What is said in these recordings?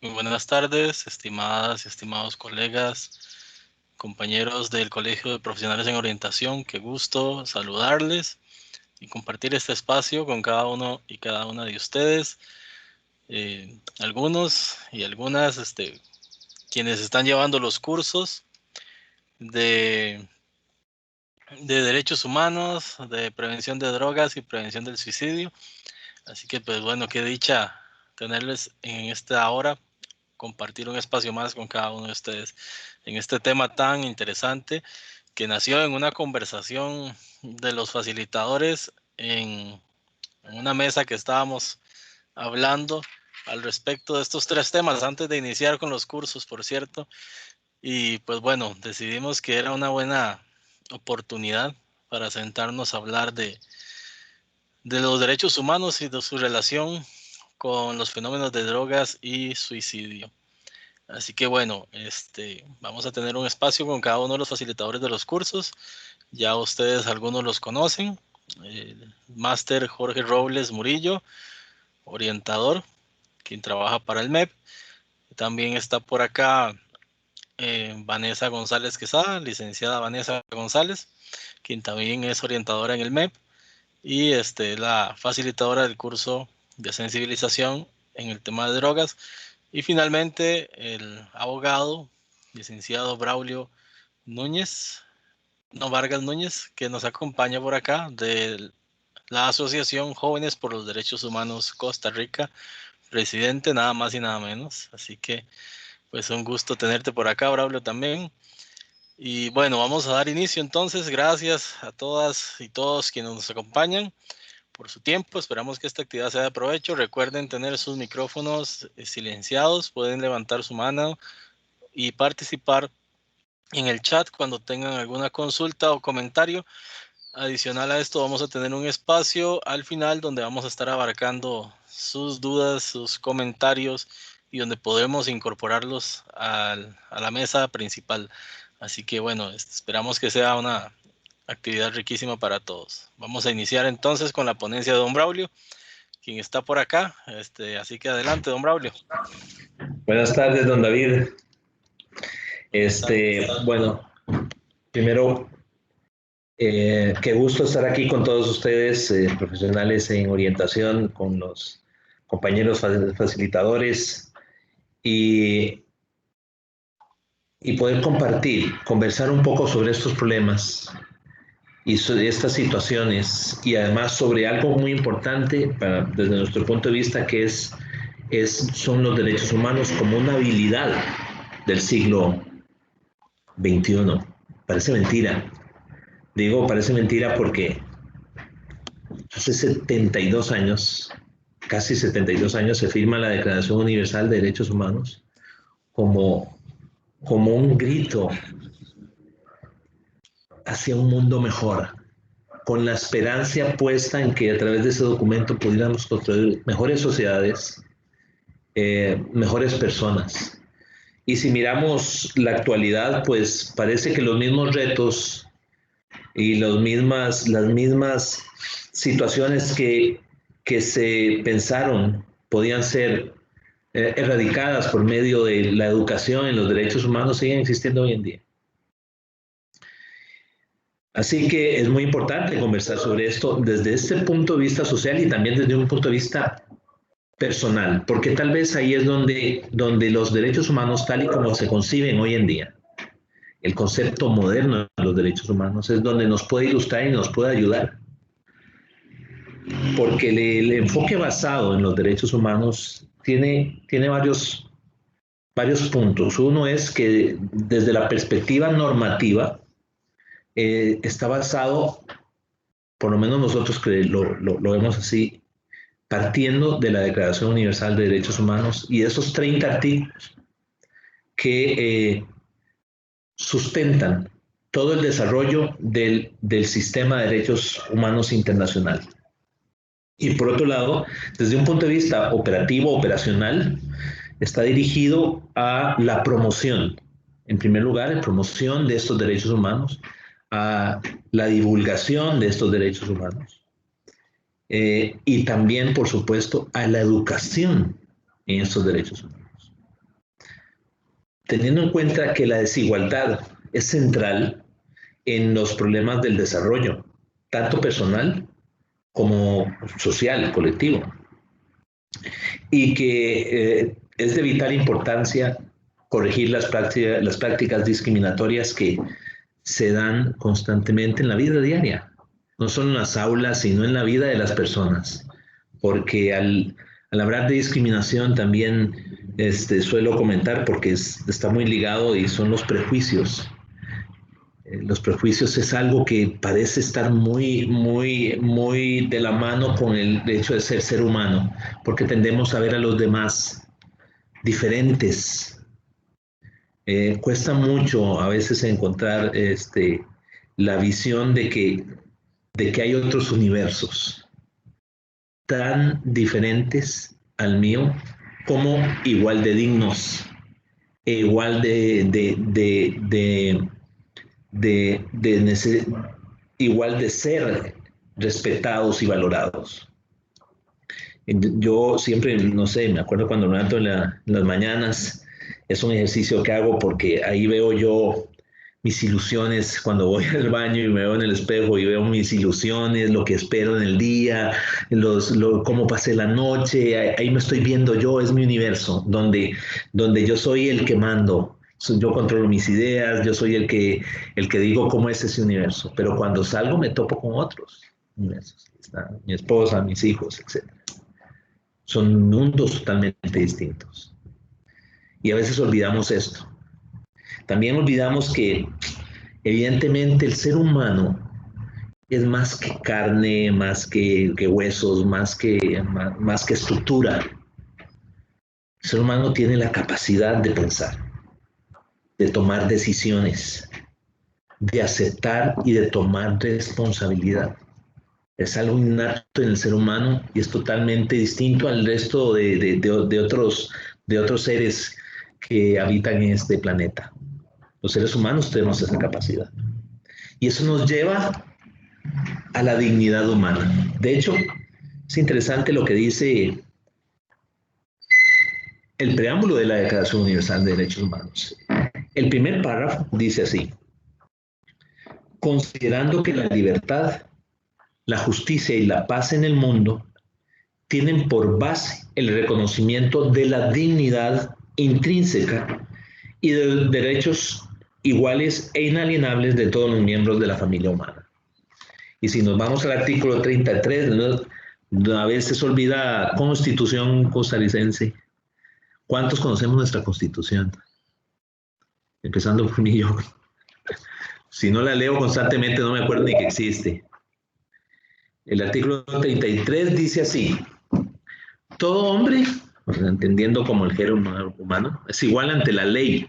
Muy buenas tardes, estimadas y estimados colegas, compañeros del Colegio de Profesionales en Orientación. Qué gusto saludarles y compartir este espacio con cada uno y cada una de ustedes. Algunos y algunas, quienes están llevando los cursos de derechos humanos, de prevención de drogas y prevención del suicidio. Así que, pues bueno, qué dicha tenerles en esta hora, compartir un espacio más con cada uno de ustedes en este tema tan interesante que nació en una conversación de los facilitadores en una mesa que estábamos hablando al respecto de estos tres temas antes de iniciar con los cursos, por cierto. Y pues bueno, decidimos que era una buena oportunidad para sentarnos a hablar de los derechos humanos y de su relación con los fenómenos de drogas y suicidio. Así que bueno, vamos a tener un espacio con cada uno de los facilitadores de los cursos. Ya ustedes algunos los conocen. El máster Jorge Robles Murillo, orientador, quien trabaja para el MEP. También está por acá Vanessa González Quesada, licenciada Vanessa González, quien también es orientadora en el MEP y la facilitadora del curso de sensibilización en el tema de drogas. Y finalmente el abogado, licenciado Braulio Núñez, no Vargas Núñez, que nos acompaña por acá de la Asociación Jóvenes por los Derechos Humanos Costa Rica, presidente, nada más y nada menos. Así que, pues un gusto tenerte por acá, Braulio, también. Y bueno, vamos a dar inicio entonces. Gracias a todas y todos quienes nos acompañan por su tiempo. Esperamos que esta actividad sea de provecho. Recuerden tener sus micrófonos silenciados. Pueden levantar su mano y participar en el chat cuando tengan alguna consulta o comentario. Adicional a esto, vamos a tener un espacio al final donde vamos a estar abarcando sus dudas, sus comentarios y donde podremos incorporarlos a la mesa principal. Así que bueno, esperamos que sea una actividad riquísima para todos. Vamos a iniciar entonces con la ponencia de don Braulio, quien está por acá. Así que adelante, don Braulio. Buenas tardes, don David. Bueno, primero, qué gusto estar aquí con todos ustedes, profesionales en orientación, con los compañeros facilitadores y, y poder compartir, conversar un poco sobre estos problemas y sobre estas situaciones y además sobre algo muy importante desde nuestro punto de vista que son los derechos humanos como una habilidad del siglo XXI. Parece mentira. Digo, parece mentira porque hace 72 años, casi 72 años, se firma la Declaración Universal de Derechos Humanos como, como un grito hacia un mundo mejor, con la esperanza puesta en que a través de ese documento pudiéramos construir mejores sociedades, mejores personas. Y si miramos la actualidad, pues parece que los mismos retos y las mismas situaciones que se pensaron podían ser erradicadas por medio de la educación en los derechos humanos siguen existiendo hoy en día. Así que es muy importante conversar sobre esto desde este punto de vista social y también desde un punto de vista personal, porque tal vez ahí es donde los derechos humanos, tal y como se conciben hoy en día, el concepto moderno de los derechos humanos, es donde nos puede ilustrar y nos puede ayudar. Porque el enfoque basado en los derechos humanos tiene varios puntos. Uno es que desde la perspectiva normativa está basado, por lo menos nosotros que lo vemos así, partiendo de la Declaración Universal de Derechos Humanos y esos 30 artículos que sustentan todo el desarrollo del sistema de derechos humanos internacional. Y por otro lado, desde un punto de vista operativo, operacional, está dirigido a la promoción. En primer lugar, la promoción de estos derechos humanos, a la divulgación de estos derechos humanos y también, por supuesto, a la educación en estos derechos humanos. teniendo en cuenta que la desigualdad es central en los problemas del desarrollo, tanto personal como social, colectivo, y que es de vital importancia corregir las prácticas discriminatorias que se dan constantemente en la vida diaria, no solo en las aulas, sino en la vida de las personas, porque al hablar de discriminación también suelo comentar, porque está muy ligado y son los prejuicios. Los prejuicios es algo que parece estar muy, muy, muy de la mano con el hecho de ser humano, porque tendemos a ver a los demás diferentes. Cuesta mucho a veces encontrar la visión de que hay otros universos tan diferentes al mío, como igual de dignos, e igual igual de ser respetados y valorados. Yo siempre, no sé, me acuerdo cuando me levanto en las mañanas, es un ejercicio que hago porque ahí veo yo mis ilusiones cuando voy al baño y me veo en el espejo y veo mis ilusiones, lo que espero en el día, cómo pasé la noche, ahí me estoy viendo yo, es mi universo, donde yo soy el que mando, yo controlo mis ideas, yo soy el que digo cómo es ese universo, pero cuando salgo me topo con otros universos, está mi esposa, mis hijos, etc. Son mundos totalmente distintos. Y a veces olvidamos esto. También olvidamos que, evidentemente, el ser humano es más que carne, más que huesos, más que estructura. El ser humano tiene la capacidad de pensar, de tomar decisiones, de aceptar y de tomar responsabilidad. Es algo innato en el ser humano y es totalmente distinto al resto de otros seres que habitan en este planeta. Los seres humanos tenemos esa capacidad. Y eso nos lleva a la dignidad humana. De hecho, es interesante lo que dice el preámbulo de la Declaración Universal de Derechos Humanos. El primer párrafo dice así: considerando que la libertad, la justicia y la paz en el mundo tienen por base el reconocimiento de la dignidad intrínseca y de los derechos iguales e inalienables de todos los miembros de la familia humana. Y si nos vamos al artículo 33, a veces se olvida Constitución costarricense. ¿Cuántos conocemos nuestra Constitución? Empezando por mí, yo. Si no la leo constantemente, no me acuerdo ni que existe. El artículo 33 dice así: todo hombre, entendiendo como el género humano, es igual ante la ley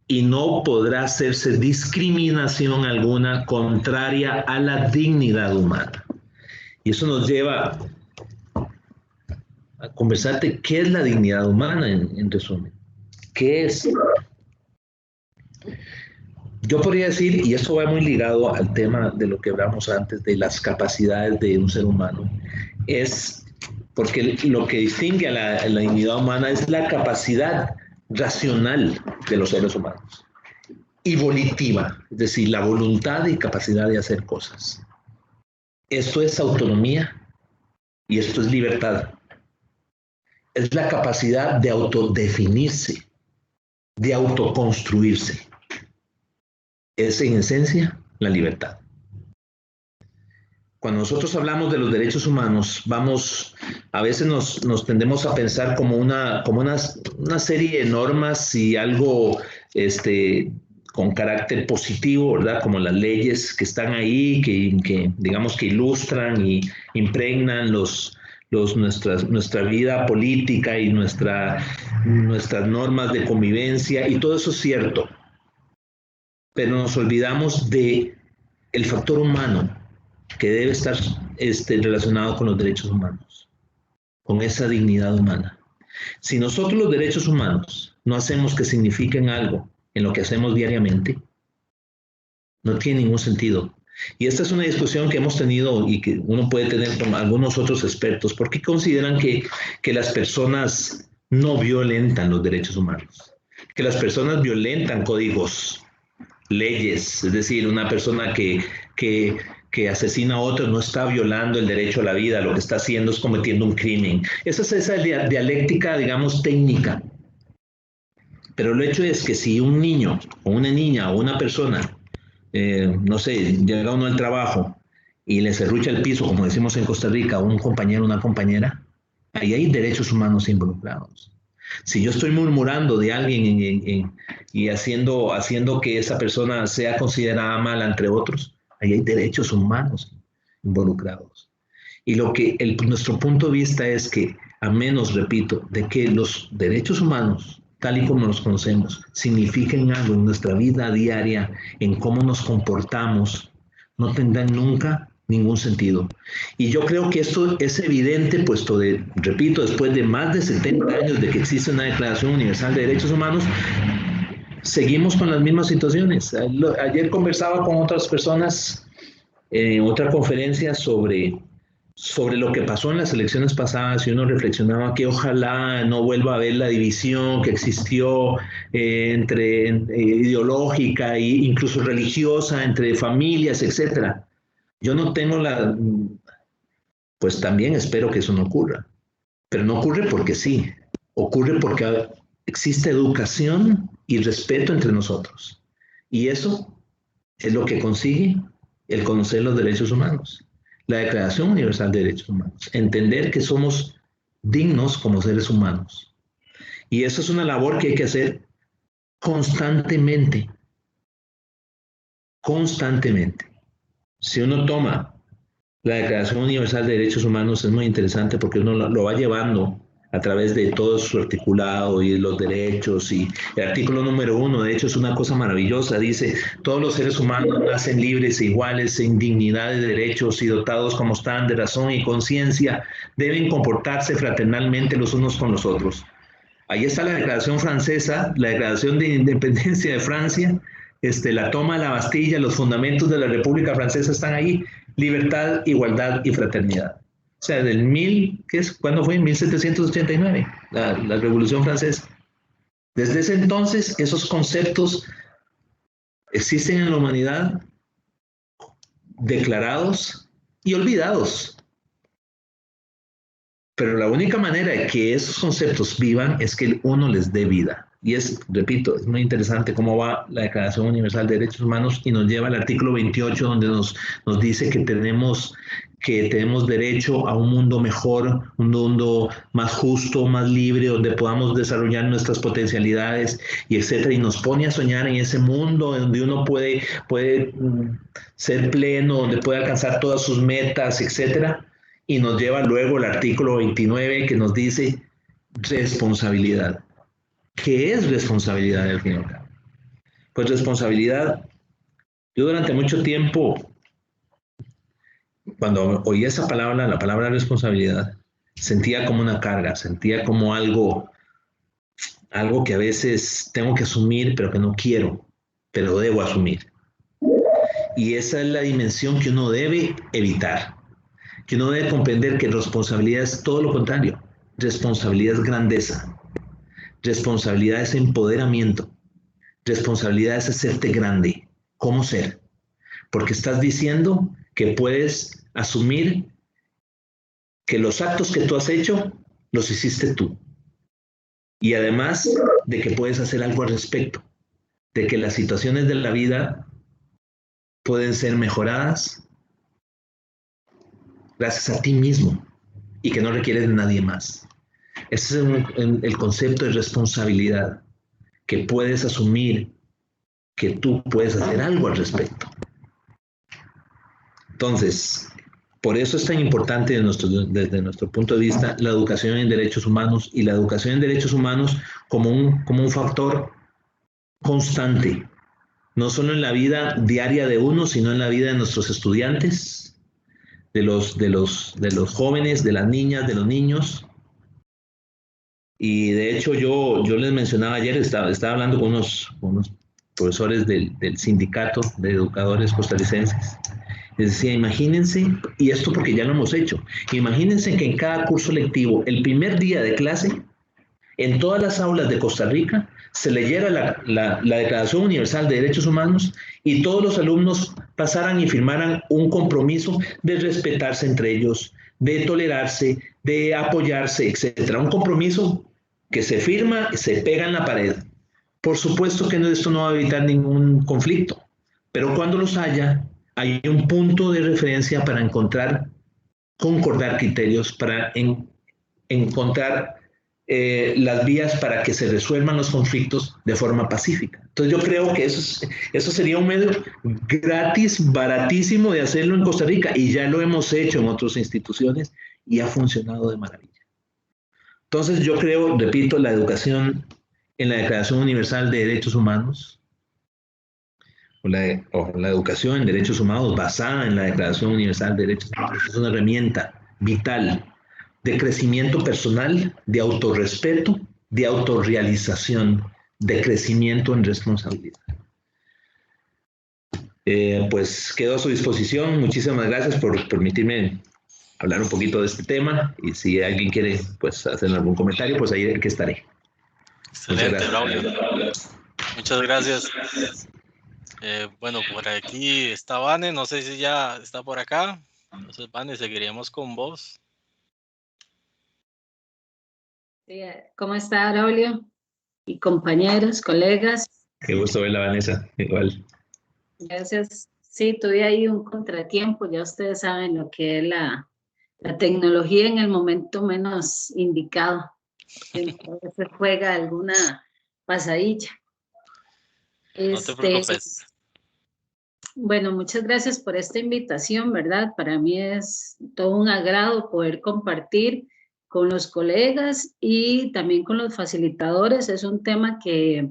y no podrá hacerse discriminación alguna contraria a la dignidad humana. Y eso nos lleva a conversarte qué es la dignidad humana, en resumen. ¿Qué es? Yo podría decir, y esto va muy ligado al tema de lo que hablamos antes, de las capacidades de un ser humano, es porque lo que distingue a la dignidad humana es la capacidad racional de los seres humanos y volitiva, es decir, la voluntad y capacidad de hacer cosas. Esto es autonomía y esto es libertad. Es la capacidad de autodefinirse, de autoconstruirse. Es en esencia la libertad. Cuando nosotros hablamos de los derechos humanos, a veces nos tendemos a pensar como una serie de normas y algo con carácter positivo, ¿verdad? Como las leyes que están ahí, que digamos que ilustran y impregnan nuestra vida política y nuestras normas de convivencia, y todo eso es cierto. Pero nos olvidamos del factor humano que debe estar relacionado con los derechos humanos, con esa dignidad humana. Si nosotros los derechos humanos no hacemos que signifiquen algo en lo que hacemos diariamente, no tiene ningún sentido. Y esta es una discusión que hemos tenido y que uno puede tener con algunos otros expertos, porque consideran que las personas no violentan los derechos humanos, que las personas violentan códigos, leyes, es decir, una persona que asesina a otro no está violando el derecho a la vida, lo que está haciendo es cometiendo un crimen. Esa es esa dialéctica, digamos, técnica. Pero el hecho es que si un niño o una niña o una persona, no sé, llega uno al trabajo y le serrucha el piso, como decimos en Costa Rica, a un compañero o una compañera, ahí hay derechos humanos involucrados. Si yo estoy murmurando de alguien y haciendo que esa persona sea considerada mala entre otros, ahí hay derechos humanos involucrados. Y nuestro punto de vista es que, a menos, repito, de que los derechos humanos, tal y como los conocemos, signifiquen algo en nuestra vida diaria, en cómo nos comportamos, no tendrán nunca ningún sentido. Y yo creo que esto es evidente, puesto repito, después de más de 70 años de que existe una Declaración Universal de Derechos Humanos, seguimos con las mismas situaciones. Ayer conversaba con otras personas en otra conferencia sobre lo que pasó en las elecciones pasadas y uno reflexionaba que ojalá no vuelva a haber la división que existió entre ideológica e incluso religiosa, entre familias, etcétera. Yo no tengo pues también espero que eso no ocurra, pero no ocurre porque sí, ocurre porque existe educación y respeto entre nosotros. Y eso es lo que consigue el conocer los derechos humanos. La Declaración Universal de Derechos Humanos. Entender que somos dignos como seres humanos. Y eso es una labor que hay que hacer constantemente. Constantemente. Si uno toma la Declaración Universal de Derechos Humanos, es muy interesante porque uno lo va llevando a través de todo su articulado y los derechos. Y el artículo número 1, de hecho, es una cosa maravillosa. Dice, todos los seres humanos nacen libres e iguales en dignidad de derechos y dotados como están de razón y conciencia, deben comportarse fraternalmente los unos con los otros. Ahí está la Declaración Francesa, la Declaración de Independencia de Francia, la toma de la Bastilla, los fundamentos de la República Francesa están ahí, libertad, igualdad y fraternidad. O sea, ¿cuándo fue? 1789, la Revolución Francesa. Desde ese entonces, esos conceptos existen en la humanidad, declarados y olvidados. Pero la única manera de que esos conceptos vivan es que uno les dé vida. Y repito, es muy interesante cómo va la Declaración Universal de Derechos Humanos y nos lleva al artículo 28, donde nos dice que tenemos derecho a un mundo mejor, un mundo más justo, más libre, donde podamos desarrollar nuestras potencialidades y etcétera. Y nos pone a soñar en ese mundo donde uno puede ser pleno, donde puede alcanzar todas sus metas, etcétera. Y nos lleva luego al artículo 29 que nos dice responsabilidad. ¿Qué es responsabilidad al fin y al cabo? Pues responsabilidad, yo durante mucho tiempo, cuando oía esa palabra, la palabra responsabilidad, sentía como una carga, sentía como algo que a veces tengo que asumir, pero que no quiero, pero debo asumir. Y esa es la dimensión que uno debe evitar, que uno debe comprender que responsabilidad es todo lo contrario. Responsabilidad es grandeza. Responsabilidad es empoderamiento. Responsabilidad es hacerte grande. ¿Cómo ser? Porque estás diciendo que puedes asumir que los actos que tú has hecho, los hiciste tú. Y además de que puedes hacer algo al respecto. De que las situaciones de la vida pueden ser mejoradas gracias a ti mismo y que no requieres de nadie más. Ese es el concepto de responsabilidad, que puedes asumir que tú puedes hacer algo al respecto. Entonces, por eso es tan importante desde nuestro punto de vista la educación en derechos humanos y la educación en derechos humanos como un factor constante, no solo en la vida diaria de uno, sino en la vida de nuestros estudiantes, de los jóvenes, de las niñas, de los niños. Y de hecho yo les mencionaba ayer, estaba hablando con unos profesores del sindicato de educadores costarricenses. Les decía, imagínense, y esto porque ya lo hemos hecho, imagínense que en cada curso lectivo, el primer día de clase, en todas las aulas de Costa Rica, se leyera la Declaración Universal de Derechos Humanos y todos los alumnos pasaran y firmaran un compromiso de respetarse entre ellos, de tolerarse, de apoyarse, etcétera. Un compromiso que se firma, se pega en la pared. Por supuesto que esto no va a evitar ningún conflicto, pero cuando los haya, hay un punto de referencia para concordar criterios, para encontrar las vías para que se resuelvan los conflictos de forma pacífica. Entonces yo creo que eso sería un medio gratis, baratísimo de hacerlo en Costa Rica, y ya lo hemos hecho en otras instituciones y ha funcionado de maravilla. Entonces yo creo, repito, la educación en la Declaración Universal de Derechos Humanos, o la educación en derechos humanos basada en la Declaración Universal de Derechos Humanos, es una herramienta vital de crecimiento personal, de autorrespeto, de autorrealización, de crecimiento en responsabilidad. Pues quedo a su disposición. Muchísimas gracias por permitirme hablar un poquito de este tema, y si alguien quiere pues hacer algún comentario, pues ahí que estaré. Excelente, Braulio. Muchas gracias. Bueno, por aquí está Vane, no sé si ya está por acá. Entonces, Vane, seguiríamos con vos. Sí, ¿cómo está, Braulio? Y compañeros, colegas. Qué gusto verla, Vanessa. Igual. Gracias. Sí, tuve ahí un contratiempo. Ya ustedes saben lo que es la tecnología en el momento menos indicado. Entonces se juega alguna pasadilla. No te preocupes. Bueno, muchas gracias por esta invitación, ¿verdad? Para mí es todo un agrado poder compartir con los colegas y también con los facilitadores. Es un tema que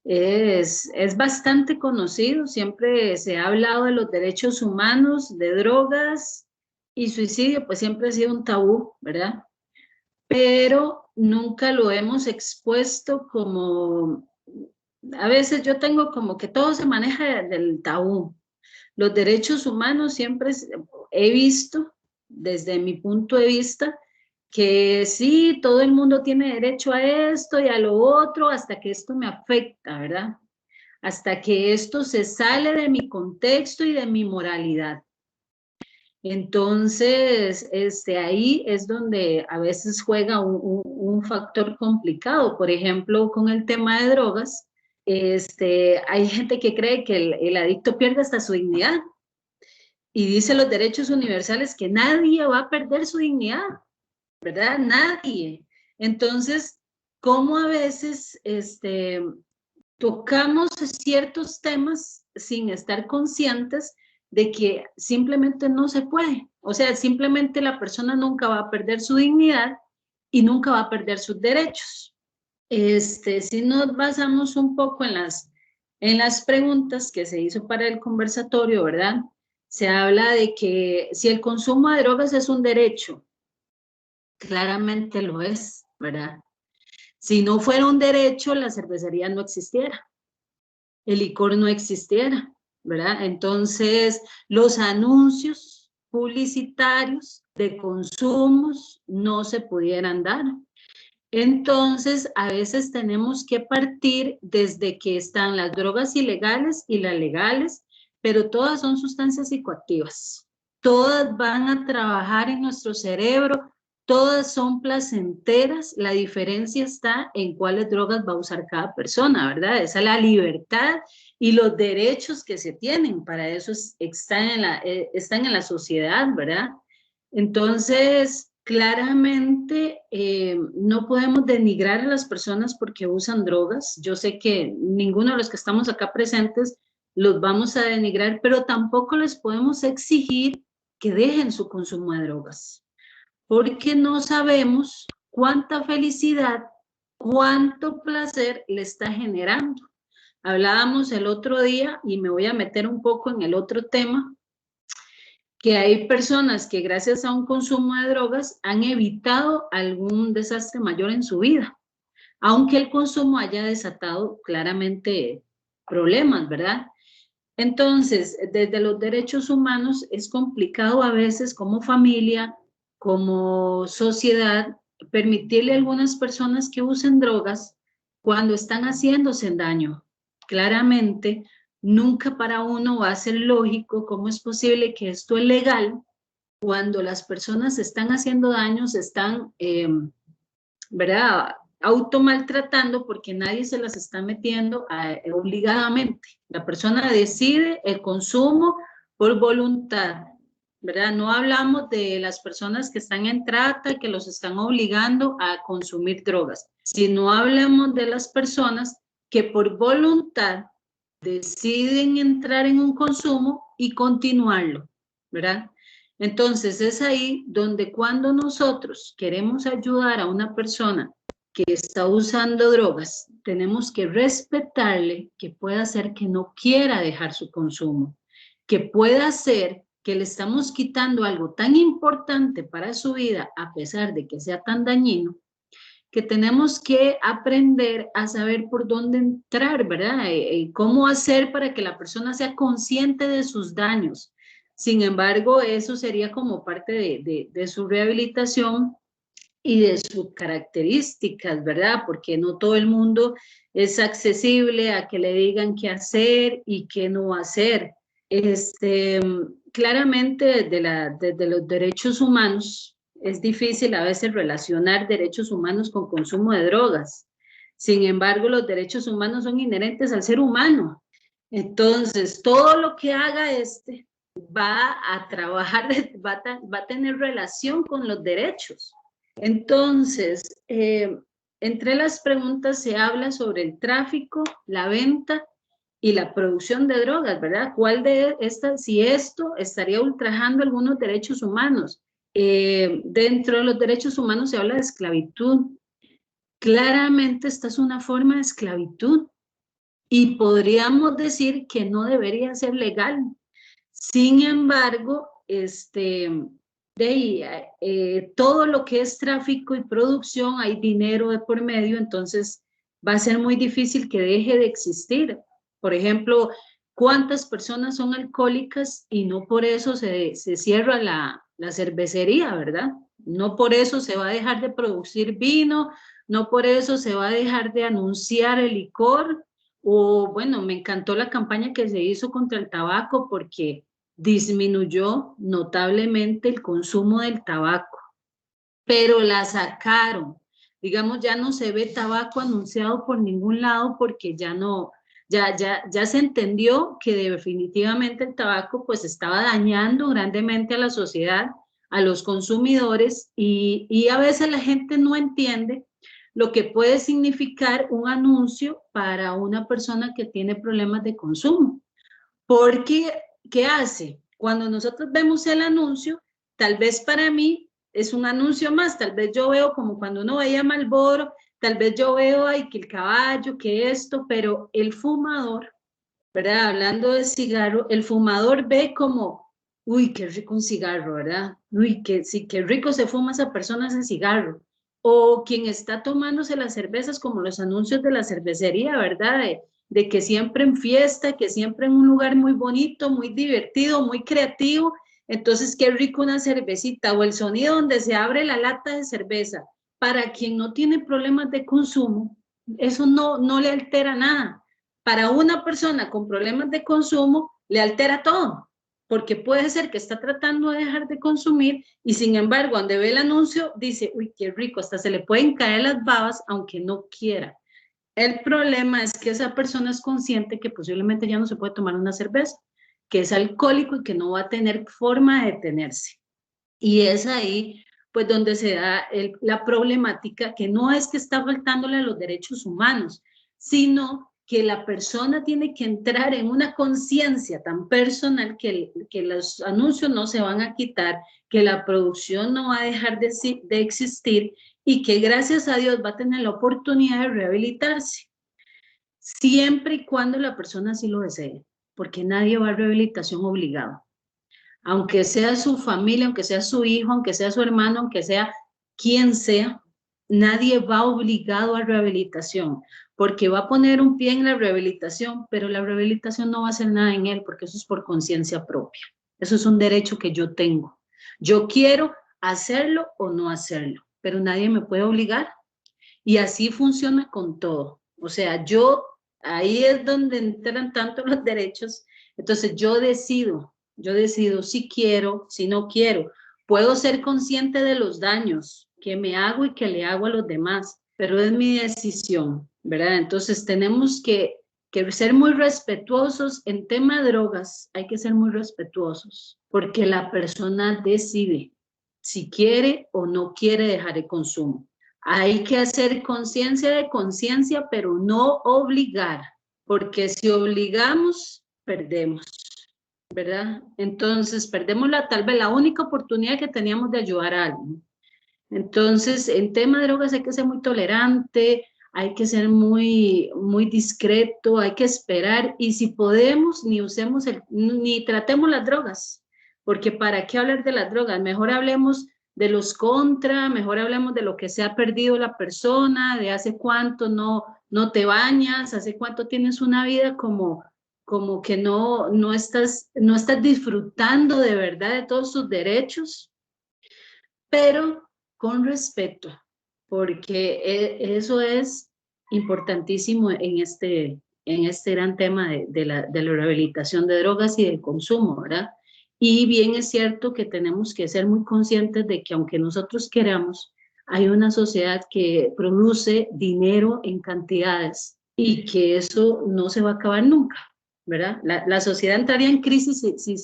es bastante conocido. Siempre se ha hablado de los derechos humanos, de drogas y suicidio, pues siempre ha sido un tabú, ¿verdad? Pero nunca lo hemos expuesto como... A veces yo tengo como que todo se maneja del tabú. Los derechos humanos siempre he visto, desde mi punto de vista, que sí, todo el mundo tiene derecho a esto y a lo otro, hasta que esto me afecta, ¿verdad? Hasta que esto se sale de mi contexto y de mi moralidad. Entonces, ahí es donde a veces juega un factor complicado. Por ejemplo, con el tema de drogas, hay gente que cree que el adicto pierde hasta su dignidad. Y dice los derechos universales que nadie va a perder su dignidad, ¿verdad? Nadie. Entonces, ¿cómo a veces tocamos ciertos temas sin estar conscientes de que simplemente no se puede? O sea, simplemente la persona nunca va a perder su dignidad y nunca va a perder sus derechos. Si nos basamos un poco en las preguntas que se hizo para el conversatorio, ¿verdad? Se habla de que si el consumo de drogas es un derecho, claramente lo es, ¿verdad? Si no fuera un derecho, la cervecería no existiera, el licor no existiera, ¿verdad? Entonces, los anuncios publicitarios de consumos no se pudieran dar. Entonces, a veces tenemos que partir desde que están las drogas ilegales y las legales, pero todas son sustancias psicoactivas. Todas van a trabajar en nuestro cerebro, todas son placenteras. La diferencia está en cuáles drogas va a usar cada persona, ¿verdad? Esa es la libertad y los derechos que se tienen. Para eso están en la sociedad, ¿verdad? Entonces, claramente no podemos denigrar a las personas porque usan drogas. Yo sé que ninguno de los que estamos acá presentes los vamos a denigrar, pero tampoco les podemos exigir que dejen su consumo de drogas, porque no sabemos cuánta felicidad, cuánto placer le está generando. Hablábamos el otro día, y me voy a meter un poco en el otro tema, que hay personas que gracias a un consumo de drogas han evitado algún desastre mayor en su vida, aunque el consumo haya desatado claramente problemas, ¿verdad? Entonces, desde los derechos humanos es complicado a veces como familia, como sociedad, permitirle a algunas personas que usen drogas, cuando están haciéndose daño. Claramente, nunca para uno va a ser lógico cómo es posible que esto es legal cuando las personas se están haciendo daño, se están, ¿verdad?, automaltratando porque nadie se las está metiendo obligadamente. La persona decide el consumo por voluntad, ¿verdad? No hablamos de las personas que están en trata, que los están obligando a consumir drogas, sino hablamos de las personas que por voluntad deciden entrar en un consumo y continuarlo, ¿verdad? Entonces es ahí donde cuando nosotros queremos ayudar a una persona que está usando drogas, tenemos que respetarle que pueda ser que no quiera dejar su consumo, que pueda ser que le estamos quitando algo tan importante para su vida, a pesar de que sea tan dañino, que tenemos que aprender a saber por dónde entrar, ¿verdad? Cómo hacer para que la persona sea consciente de sus daños. Sin embargo, eso sería como parte de su rehabilitación y de sus características, ¿verdad? Porque no todo el mundo es accesible a que le digan qué hacer y qué no hacer. Claramente desde los derechos humanos es difícil a veces relacionar derechos humanos con consumo de drogas. Sin embargo, los derechos humanos son inherentes al ser humano. Entonces, todo lo que haga va a trabajar, va a tener relación con los derechos. Entonces, entre las preguntas se habla sobre el tráfico, la venta y la producción de drogas, ¿verdad? ¿Cuál de estas, si esto estaría ultrajando algunos derechos humanos? Dentro de los derechos humanos se habla de esclavitud. Claramente esta es una forma de esclavitud y podríamos decir que no debería ser legal. Sin embargo, todo lo que es tráfico y producción, hay dinero de por medio, entonces va a ser muy difícil que deje de existir. Por ejemplo, ¿cuántas personas son alcohólicas y no por eso se cierra la cervecería, verdad? No por eso se va a dejar de producir vino, no por eso se va a dejar de anunciar el licor. O bueno, me encantó la campaña que se hizo contra el tabaco porque disminuyó notablemente el consumo del tabaco, pero la sacaron. Digamos, ya no se ve tabaco anunciado por ningún lado porque ya se entendió que definitivamente el tabaco pues estaba dañando grandemente a la sociedad, a los consumidores y a veces la gente no entiende lo que puede significar un anuncio para una persona que tiene problemas de consumo. Porque, ¿qué hace? Cuando nosotros vemos el anuncio, tal vez para mí es un anuncio más, tal vez yo veo como cuando uno veía Marlboro, tal vez yo veo ay, que el caballo, que esto, pero el fumador, ¿verdad? Hablando de cigarro, el fumador ve como, uy, qué rico un cigarro, ¿verdad? Uy, sí, qué rico se fuma esa persona ese cigarro. O quien está tomándose las cervezas como los anuncios de la cervecería, ¿verdad? De que siempre en fiesta, que siempre en un lugar muy bonito, muy divertido, muy creativo. Entonces, qué rico una cervecita o el sonido donde se abre la lata de cerveza. Para quien no tiene problemas de consumo, eso no le altera nada. Para una persona con problemas de consumo, le altera todo, porque puede ser que está tratando de dejar de consumir y sin embargo, cuando ve el anuncio, dice, uy, qué rico, hasta se le pueden caer las babas, aunque no quiera. El problema es que esa persona es consciente que posiblemente ya no se puede tomar una cerveza, que es alcohólico y que no va a tener forma de detenerse. Y es ahí, pues, donde se da la problemática, que no es que está faltándole a los derechos humanos, sino que la persona tiene que entrar en una conciencia tan personal que los anuncios no se van a quitar, que la producción no va a dejar de existir y que gracias a Dios va a tener la oportunidad de rehabilitarse, siempre y cuando la persona así lo desee, porque nadie va a rehabilitación obligado. Aunque sea su familia, aunque sea su hijo, aunque sea su hermano, aunque sea quien sea, nadie va obligado a rehabilitación, porque va a poner un pie en la rehabilitación, pero la rehabilitación no va a hacer nada en él, porque eso es por conciencia propia. Eso es un derecho que yo tengo. Yo quiero hacerlo o no hacerlo, pero nadie me puede obligar. Y así funciona con todo. O sea, ahí es donde entran tanto los derechos. Entonces yo decido si quiero, si no quiero. Puedo ser consciente de los daños que me hago y que le hago a los demás, pero es mi decisión, ¿verdad? Entonces tenemos que ser muy respetuosos en tema de drogas, hay que ser muy respetuosos, porque la persona decide si quiere o no quiere dejar el consumo. Hay que hacer conciencia de conciencia, pero no obligar, porque si obligamos, perdemos, ¿verdad? Entonces, perdemos tal vez la única oportunidad que teníamos de ayudar a alguien. Entonces, en tema de drogas hay que ser muy tolerante, hay que ser muy, muy discreto, hay que esperar, y si podemos, ni tratemos las drogas, porque ¿para qué hablar de las drogas? Mejor hablemos de los contra, mejor hablemos de lo que se ha perdido la persona, de hace cuánto no te bañas, hace cuánto tienes una vida como que no estás disfrutando de verdad de todos tus derechos, pero con respeto, porque eso es importantísimo en este gran tema de la rehabilitación de drogas y del consumo, ¿verdad? Y bien es cierto que tenemos que ser muy conscientes de que aunque nosotros queramos, hay una sociedad que produce dinero en cantidades y que eso no se va a acabar nunca, ¿verdad? La sociedad entraría en crisis si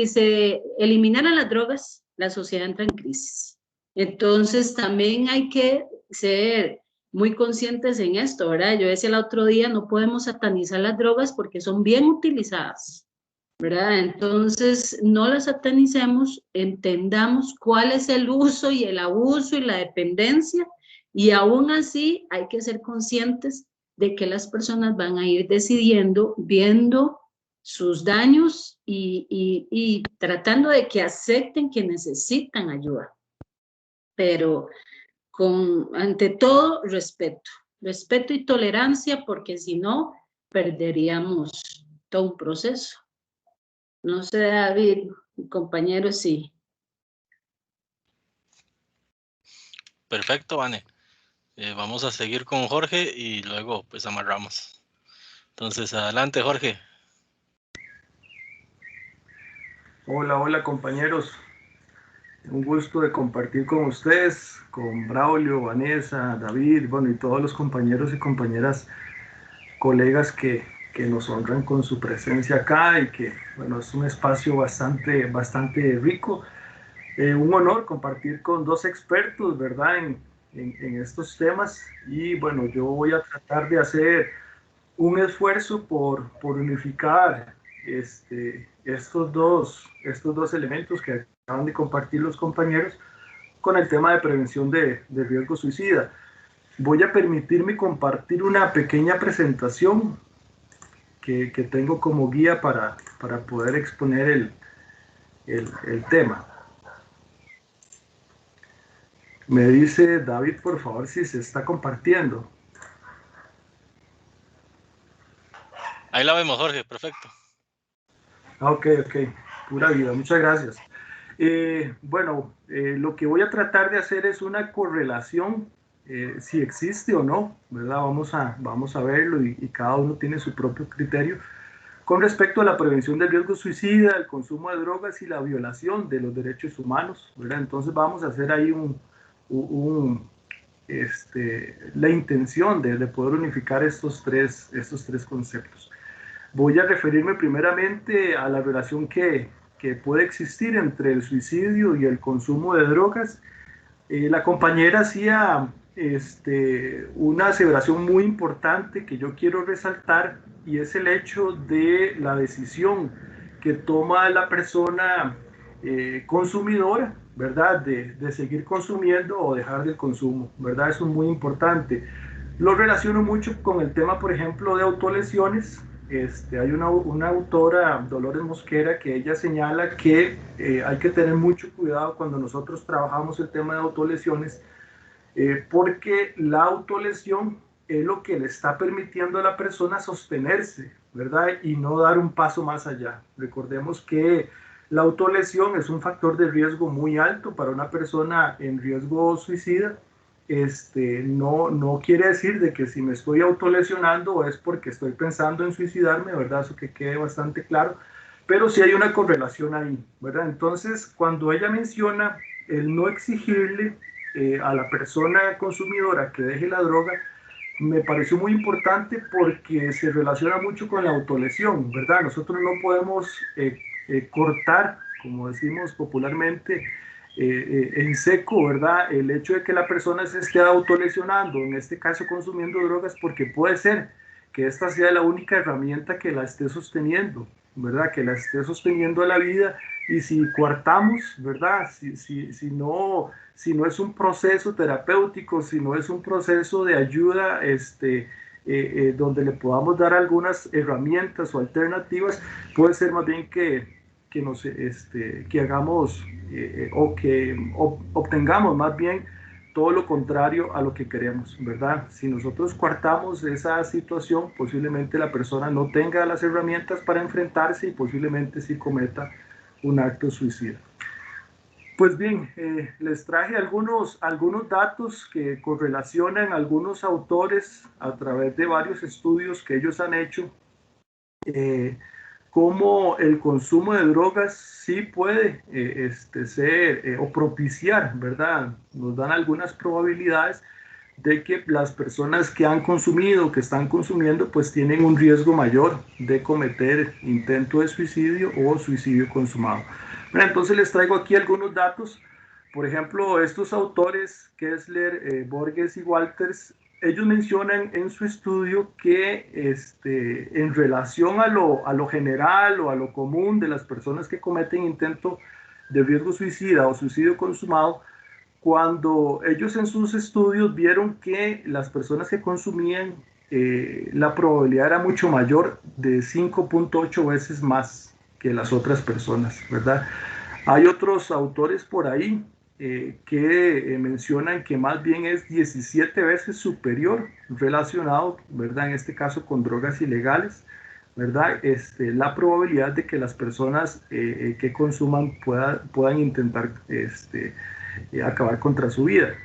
se eliminaran las drogas, la sociedad entra en crisis. Entonces también hay que ser muy conscientes en esto, ¿verdad? Yo decía el otro día, no podemos satanizar las drogas porque son bien utilizadas, ¿verdad? Entonces no las satanicemos, entendamos cuál es el uso y el abuso y la dependencia, y aún así hay que ser conscientes de que las personas van a ir decidiendo, viendo sus daños y tratando de que acepten que necesitan ayuda, pero ante todo respeto y tolerancia, porque si no perderíamos todo un proceso. No sé, David, compañero, sí. Perfecto, Vane. Vamos a seguir con Jorge y luego pues amarramos. Entonces, adelante, Jorge. Hola compañeros, un gusto de compartir con ustedes, con Braulio, Vanessa, David, bueno, y todos los compañeros y compañeras, colegas que nos honran con su presencia acá, y que, bueno, es un espacio bastante rico. Un honor compartir con dos expertos, ¿verdad?, en estos temas, y bueno, yo voy a tratar de hacer un esfuerzo por unificar estos dos elementos que acaban de compartir los compañeros con el tema de prevención de riesgo suicida. Voy a permitirme compartir una pequeña presentación que tengo como guía para poder exponer el tema. Me dice David, por favor, si se está compartiendo. Ahí la vemos, Jorge, perfecto. Ok, pura vida, muchas gracias. Lo que voy a tratar de hacer es una correlación, si existe o no, ¿verdad? Vamos a verlo, y cada uno tiene su propio criterio con respecto a la prevención del riesgo suicida, el consumo de drogas y la violación de los derechos humanos, ¿verdad? Entonces vamos a hacer ahí la intención de poder unificar estos tres conceptos. Voy a referirme primeramente a la relación que puede existir entre el suicidio y el consumo de drogas. La compañera hacía una aseveración muy importante que yo quiero resaltar, y es el hecho de la decisión que toma la persona consumidora, ¿verdad?, de seguir consumiendo o dejar del consumo, ¿verdad? Eso es muy importante. Lo relaciono mucho con el tema, por ejemplo, de autolesiones. Hay una autora, Dolores Mosquera, que ella señala que hay que tener mucho cuidado cuando nosotros trabajamos el tema de autolesiones, porque la autolesión es lo que le está permitiendo a la persona sostenerse, ¿verdad?, y no dar un paso más allá. Recordemos que la autolesión es un factor de riesgo muy alto para una persona en riesgo suicida, no quiere decir de que si me estoy autolesionando es porque estoy pensando en suicidarme, ¿verdad? Eso que quede bastante claro, pero sí hay una correlación ahí, ¿verdad? Entonces, cuando ella menciona el no exigirle a la persona consumidora que deje la droga, me pareció muy importante porque se relaciona mucho con la autolesión, ¿verdad? Nosotros no podemos cortar, como decimos popularmente, en seco, ¿verdad? El hecho de que la persona se esté autolesionando, en este caso consumiendo drogas, porque puede ser que esta sea la única herramienta que la esté sosteniendo, ¿verdad? Que la esté sosteniendo a la vida, y si coartamos, ¿verdad? Si no es un proceso terapéutico, si no es un proceso de ayuda, donde le podamos dar algunas herramientas o alternativas, puede ser más bien que hagamos o que obtengamos más bien todo lo contrario a lo que queremos, ¿verdad? Si nosotros coartamos esa situación, posiblemente la persona no tenga las herramientas para enfrentarse y posiblemente sí cometa un acto suicida. Pues bien, les traje algunos datos que correlacionan algunos autores a través de varios estudios que ellos han hecho, cómo el consumo de drogas sí puede ser o propiciar, ¿verdad? Nos dan algunas probabilidades de que las personas que han consumido, que están consumiendo, pues tienen un riesgo mayor de cometer intento de suicidio o suicidio consumado. Bueno, entonces les traigo aquí algunos datos. Por ejemplo, estos autores, Kessler, Borges y Walters, ellos mencionan en su estudio que en relación a lo general o a lo común de las personas que cometen intento de riesgo suicida o suicidio consumado, cuando ellos en sus estudios vieron que las personas que consumían, la probabilidad era mucho mayor, de 5.8 veces más que las otras personas, ¿verdad? Hay otros autores por ahí que mencionan que más bien es 17 veces superior relacionado, ¿verdad? En este caso con drogas ilegales, ¿verdad? La probabilidad de que las personas que consuman puedan intentar acabar contra su vida.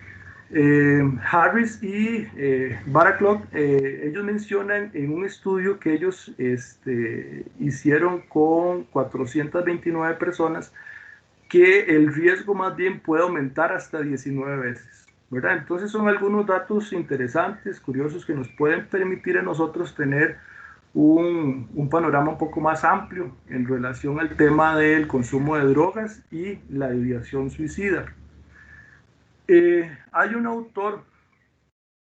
Harris y Baraclough, ellos mencionan en un estudio que ellos hicieron con 429 personas que el riesgo más bien puede aumentar hasta 19 veces, ¿verdad? Entonces son algunos datos interesantes, curiosos, que nos pueden permitir a nosotros tener un panorama un poco más amplio en relación al tema del consumo de drogas y la ideación suicida. Hay un autor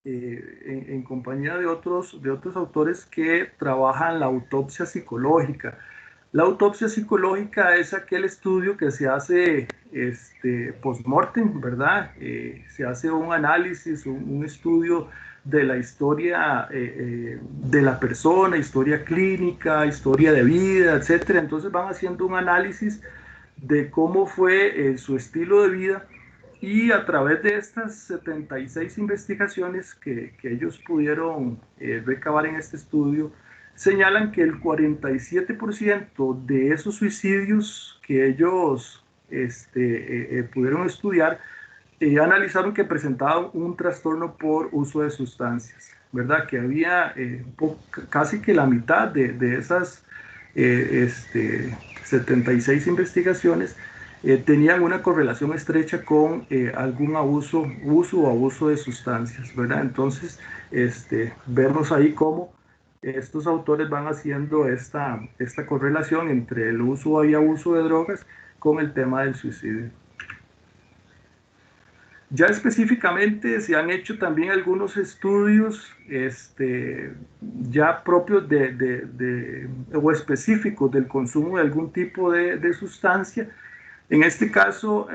en compañía de otros autores que trabajan la autopsia psicológica. La autopsia psicológica es aquel estudio que se hace post-mortem, ¿verdad? Se hace un análisis, un estudio de la historia de la persona, historia clínica, historia de vida, etc. Entonces van haciendo un análisis de cómo fue su estilo de vida, y a través de estas 76 investigaciones que ellos pudieron recabar en este estudio, señalan que el 47% de esos suicidios que ellos pudieron estudiar, analizaron que presentaban un trastorno por uso de sustancias, ¿verdad? Que había casi que la mitad de esas 76 investigaciones tenían una correlación estrecha con algún uso o abuso de sustancias, ¿verdad? Entonces, vemos ahí cómo estos autores van haciendo esta correlación entre el uso y abuso de drogas con el tema del suicidio. Ya específicamente se han hecho también algunos estudios ya propios o específicos del consumo de algún tipo de sustancia. En este caso,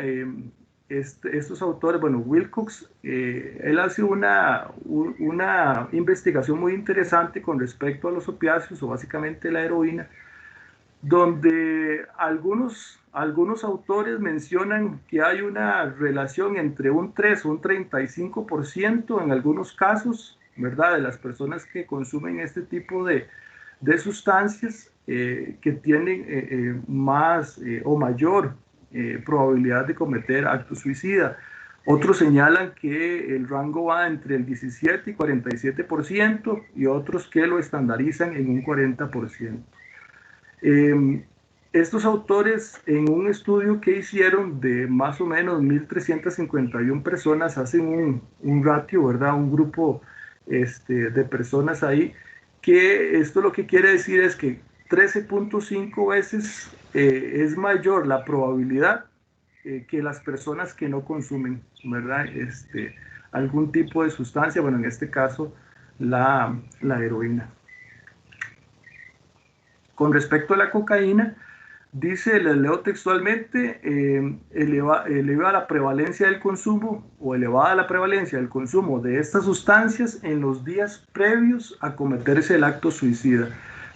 estos autores, bueno, Wilcox, él hace una investigación muy interesante con respecto a los opiáceos, o básicamente la heroína, donde algunos autores mencionan que hay una relación entre un 3 o un 35% en algunos casos, ¿verdad?, de las personas que consumen este tipo de sustancias, que tienen más o mayor probabilidad de cometer actos suicida. Otros señalan que el rango va entre el 17 y 47% y otros que lo estandarizan en un 40%. Estos autores, en un estudio que hicieron de más o menos 1.351 personas, hacen un ratio, ¿verdad? Un grupo de personas ahí, que esto lo que quiere decir es que 13.5 veces es mayor la probabilidad que las personas que no consumen, ¿verdad? Algún tipo de sustancia, bueno, en este caso, la heroína. Con respecto a la cocaína, dice, les leo textualmente, eleva la prevalencia del consumo o elevada la prevalencia del consumo de estas sustancias en los días previos a cometerse el acto suicida.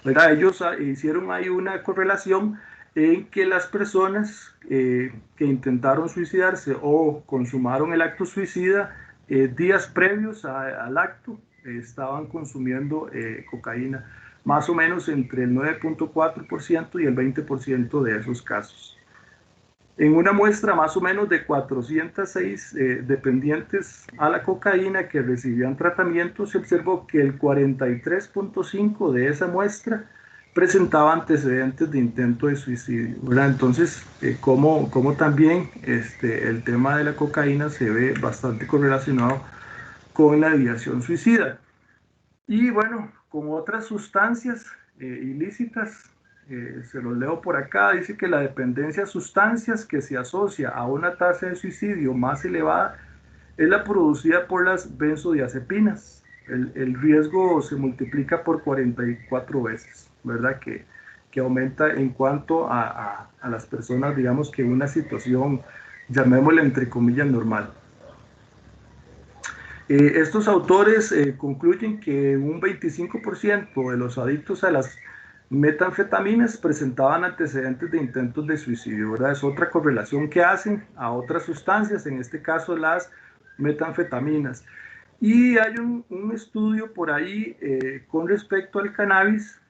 ¿Verdad? Ellos hicieron ahí una correlación en que las personas que intentaron suicidarse o consumaron el acto suicida días previos al acto estaban consumiendo cocaína, más o menos entre el 9.4% y el 20% de esos casos. En una muestra más o menos de 406 dependientes a la cocaína que recibían tratamiento, se observó que el 43.5% de esa muestra presentaba antecedentes de intento de suicidio, ¿verdad? Entonces, como también el tema de la cocaína se ve bastante correlacionado con la ideación suicida. Y bueno, con otras sustancias ilícitas, se los leo por acá, dice que la dependencia a sustancias que se asocia a una tasa de suicidio más elevada es la producida por las benzodiazepinas. El riesgo se multiplica por 44 veces, ¿verdad? Que aumenta en cuanto a las personas, digamos que en una situación, llamémosla entre comillas, normal. Estos autores concluyen que un 25% de los adictos a las metanfetaminas presentaban antecedentes de intentos de suicidio, ¿verdad? Es otra correlación que hacen a otras sustancias, en este caso las metanfetaminas. Y hay un estudio por ahí con respecto al cannabis.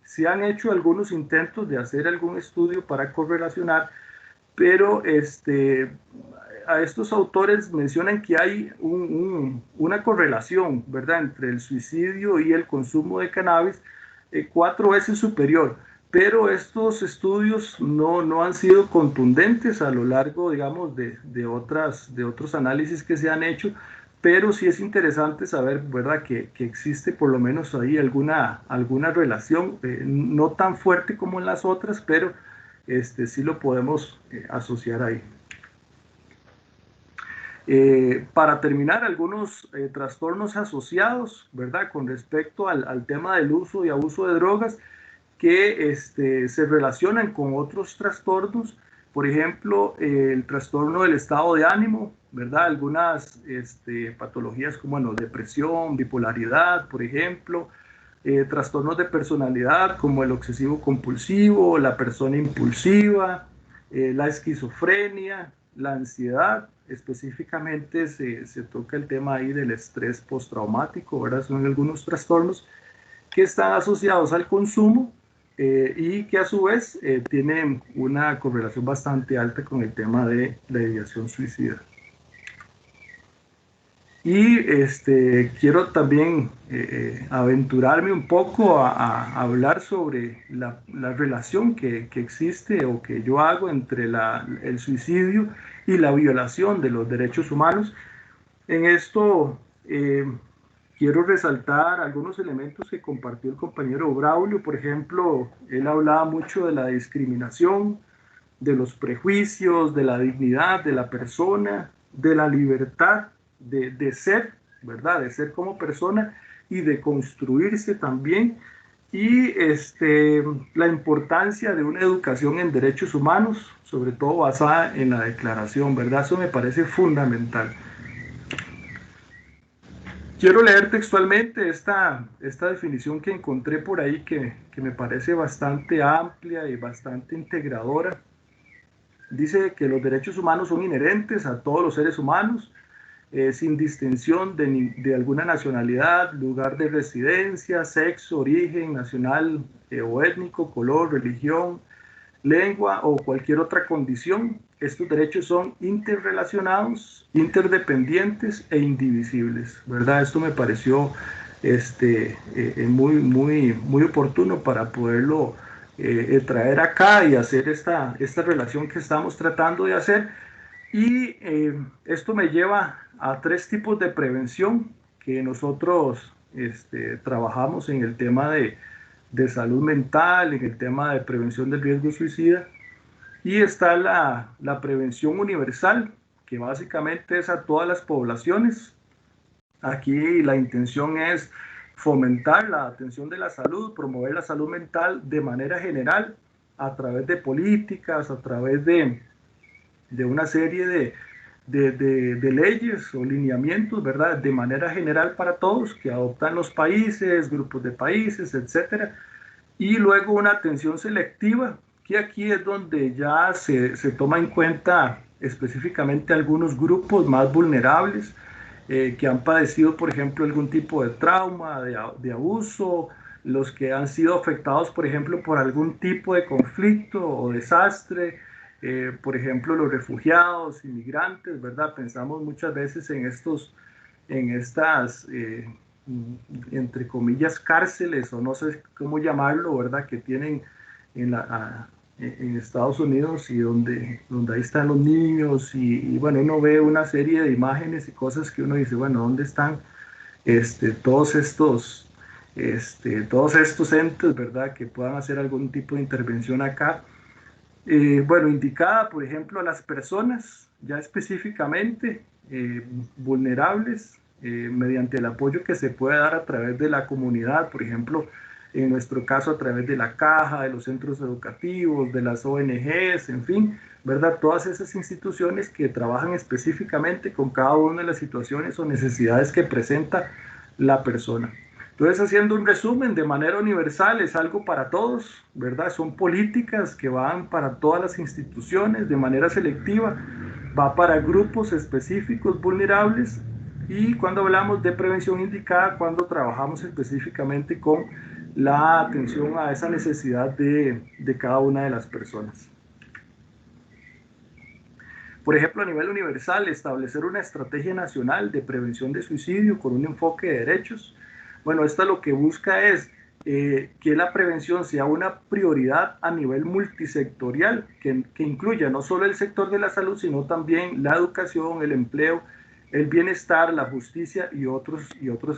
Se han hecho algunos intentos de hacer algún estudio para correlacionar, pero a estos autores mencionan que hay una correlación, ¿verdad?, entre el suicidio y el consumo de cannabis 4 veces superior, pero estos estudios no han sido contundentes a lo largo, digamos, de otros análisis que se han hecho, pero sí es interesante saber, ¿verdad?, que existe por lo menos ahí alguna relación, no tan fuerte como en las otras, pero sí lo podemos asociar ahí. Para terminar, algunos trastornos asociados, ¿verdad?, con respecto al tema del uso y abuso de drogas que se relacionan con otros trastornos, por ejemplo, el trastorno del estado de ánimo, ¿verdad? Algunas patologías como, bueno, depresión, bipolaridad, por ejemplo, trastornos de personalidad como el obsesivo compulsivo, la persona impulsiva, la esquizofrenia, la ansiedad. Específicamente se toca el tema ahí del estrés postraumático, ¿verdad? Son algunos trastornos que están asociados al consumo y que a su vez tienen una correlación bastante alta con el tema de la ideación suicida. Y quiero también aventurarme un poco a hablar sobre la relación que existe o que yo hago entre el suicidio y la violación de los derechos humanos. En esto quiero resaltar algunos elementos que compartió el compañero Braulio. Por ejemplo, él hablaba mucho de la discriminación, de los prejuicios, de la dignidad de la persona, de la libertad de ser, ¿verdad? De ser como persona y de construirse también. Y la importancia de una educación en derechos humanos, sobre todo basada en la declaración, ¿verdad? Eso me parece fundamental. Quiero leer textualmente esta definición que encontré por ahí que me parece bastante amplia y bastante integradora. Dice que los derechos humanos son inherentes a todos los seres humanos, sin distinción de alguna nacionalidad, lugar de residencia, sexo, origen nacional o étnico, color, religión, lengua o cualquier otra condición, estos derechos son interrelacionados, interdependientes e indivisibles, ¿verdad? Esto me pareció muy oportuno para poderlo traer acá y hacer esta relación que estamos tratando de hacer. Y esto me lleva a 3 tipos de prevención que nosotros trabajamos en el tema de salud mental, en el tema de prevención del riesgo suicida. Y está la prevención universal, que básicamente es a todas las poblaciones. Aquí la intención es fomentar la atención de la salud, promover la salud mental de manera general, a través de políticas, a través de una serie de leyes o lineamientos, ¿verdad? De manera general para todos, que adoptan los países, grupos de países, etcétera. Y luego una atención selectiva, que aquí es donde ya se toma en cuenta específicamente algunos grupos más vulnerables que han padecido, por ejemplo, algún tipo de trauma, de abuso, los que han sido afectados, por ejemplo, por algún tipo de conflicto o desastre, por ejemplo, los refugiados, inmigrantes, ¿verdad? Pensamos muchas veces en estas entre comillas, cárceles, o no sé cómo llamarlo, ¿verdad? Que tienen en Estados Unidos, y donde ahí están los niños, y bueno, uno ve una serie de imágenes y cosas que uno dice, bueno, ¿dónde están todos estos entes, ¿verdad? Que puedan hacer algún tipo de intervención acá. Bueno, indicada, por ejemplo, a las personas ya específicamente vulnerables, mediante el apoyo que se puede dar a través de la comunidad, por ejemplo, en nuestro caso a través de la caja, de los centros educativos, de las ONGs, en fin, ¿verdad? Todas esas instituciones que trabajan específicamente con cada una de las situaciones o necesidades que presenta la persona. Entonces, haciendo un resumen, de manera universal es algo para todos, ¿verdad? Son políticas que van para todas las instituciones de manera selectiva, va para grupos específicos vulnerables, y cuando hablamos de prevención indicada, cuando trabajamos específicamente con la atención a esa necesidad de cada una de las personas. Por ejemplo, a nivel universal, establecer una estrategia nacional de prevención de suicidio con un enfoque de derechos. Bueno, esta lo que busca es que la prevención sea una prioridad a nivel multisectorial, que incluya no solo el sector de la salud, sino también la educación, el empleo, el bienestar, la justicia y otros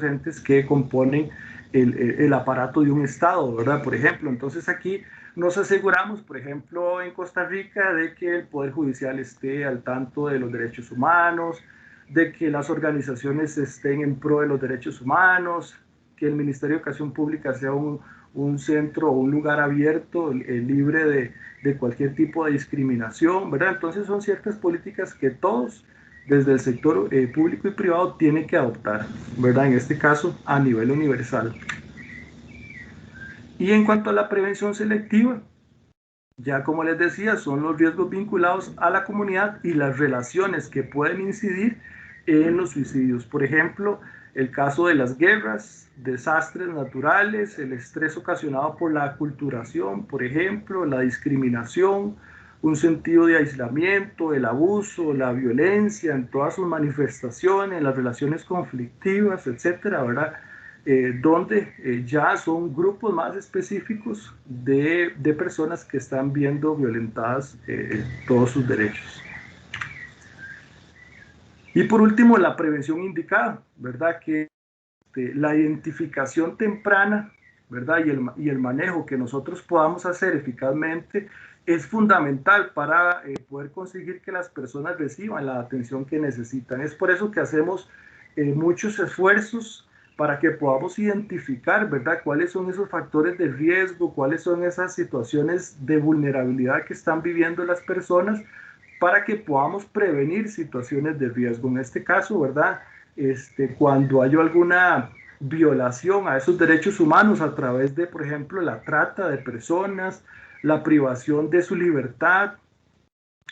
entes que componen el aparato de un Estado, ¿verdad? Por ejemplo, entonces aquí nos aseguramos, por ejemplo, en Costa Rica, de que el Poder Judicial esté al tanto de los derechos humanos, de que las organizaciones estén en pro de los derechos humanos, que el Ministerio de Educación Pública sea un centro o un lugar abierto, libre de cualquier tipo de discriminación, ¿verdad? Entonces son ciertas políticas que todos, desde el sector público y privado, tienen que adoptar, ¿verdad? En este caso, a nivel universal. Y en cuanto a la prevención selectiva, ya como les decía, son los riesgos vinculados a la comunidad y las relaciones que pueden incidir en los suicidios. Por ejemplo, el caso de las guerras, desastres naturales, el estrés ocasionado por la aculturación, por ejemplo, la discriminación, un sentido de aislamiento, el abuso, la violencia en todas sus manifestaciones, las relaciones conflictivas, etcétera, ¿verdad? Donde ya son grupos más específicos de personas que están viendo violentadas todos sus derechos. Y por último, la prevención indicada, ¿verdad? Que la identificación temprana, ¿verdad? Y el manejo que nosotros podamos hacer eficazmente es fundamental para poder conseguir que las personas reciban la atención que necesitan. Es por eso que hacemos muchos esfuerzos para que podamos identificar, ¿verdad?, cuáles son esos factores de riesgo, cuáles son esas situaciones de vulnerabilidad que están viviendo las personas, para que podamos prevenir situaciones de riesgo. En este caso, ¿verdad?, cuando hay alguna violación a esos derechos humanos a través de, por ejemplo, la trata de personas, la privación de su libertad,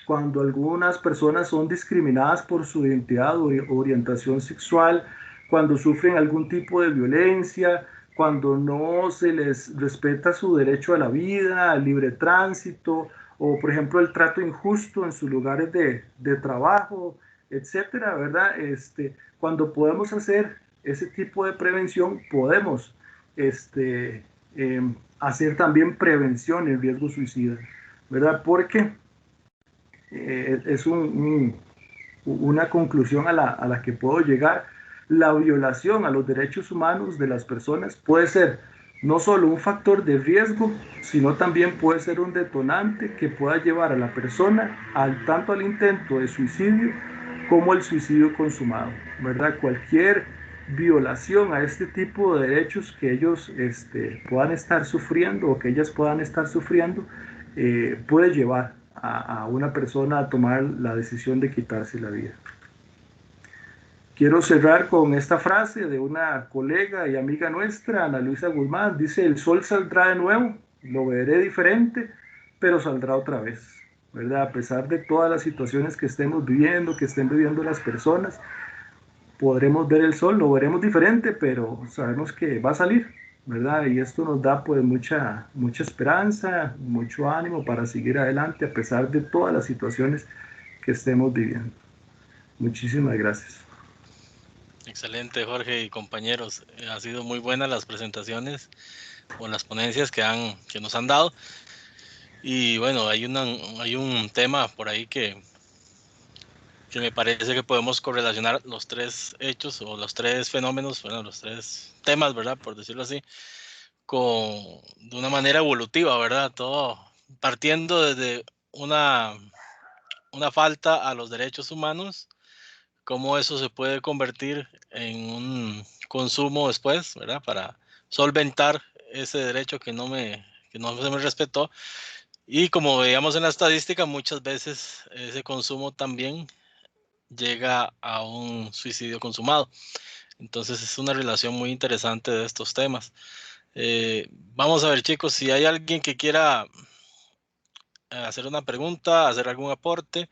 cuando algunas personas son discriminadas por su identidad o orientación sexual, cuando sufren algún tipo de violencia, cuando no se les respeta su derecho a la vida, al libre tránsito, o por ejemplo el trato injusto en sus lugares de trabajo, etcétera, ¿verdad? Cuando podemos hacer ese tipo de prevención, podemos hacer también prevención en riesgo suicida, ¿verdad? Porque es una conclusión a la que puedo llegar. La violación a los derechos humanos de las personas puede ser no solo un factor de riesgo, sino también puede ser un detonante que pueda llevar a la persona tanto al intento de suicidio como al suicidio consumado, ¿verdad? Cualquier violación a este tipo de derechos que ellos puedan estar sufriendo o que ellas puedan estar sufriendo puede llevar a una persona a tomar la decisión de quitarse la vida. Quiero cerrar con esta frase de una colega y amiga nuestra, Ana Luisa Guzmán. Dice: el sol saldrá de nuevo, lo veré diferente, pero saldrá otra vez, ¿verdad? A pesar de todas las situaciones que estemos viviendo, que estén viviendo las personas, podremos ver el sol, lo veremos diferente, pero sabemos que va a salir, ¿verdad? Y esto nos da pues mucha esperanza, mucho ánimo para seguir adelante a pesar de todas las situaciones que estemos viviendo. Muchísimas gracias. Excelente, Jorge y compañeros. Ha sido muy buenas las presentaciones o las ponencias que nos han dado. Y bueno, hay un tema por ahí que me parece que podemos correlacionar los tres hechos o los tres fenómenos, bueno, los tres temas, ¿verdad? Por decirlo así, de una manera evolutiva, ¿verdad? Todo partiendo desde una falta a los derechos humanos, cómo eso se puede convertir en un consumo después, ¿verdad? Para solventar ese derecho que no se me respetó. Y como veíamos en la estadística, muchas veces ese consumo también llega a un suicidio consumado. Entonces es una relación muy interesante de estos temas. Vamos a ver, chicos, si hay alguien que quiera hacer una pregunta, hacer algún aporte,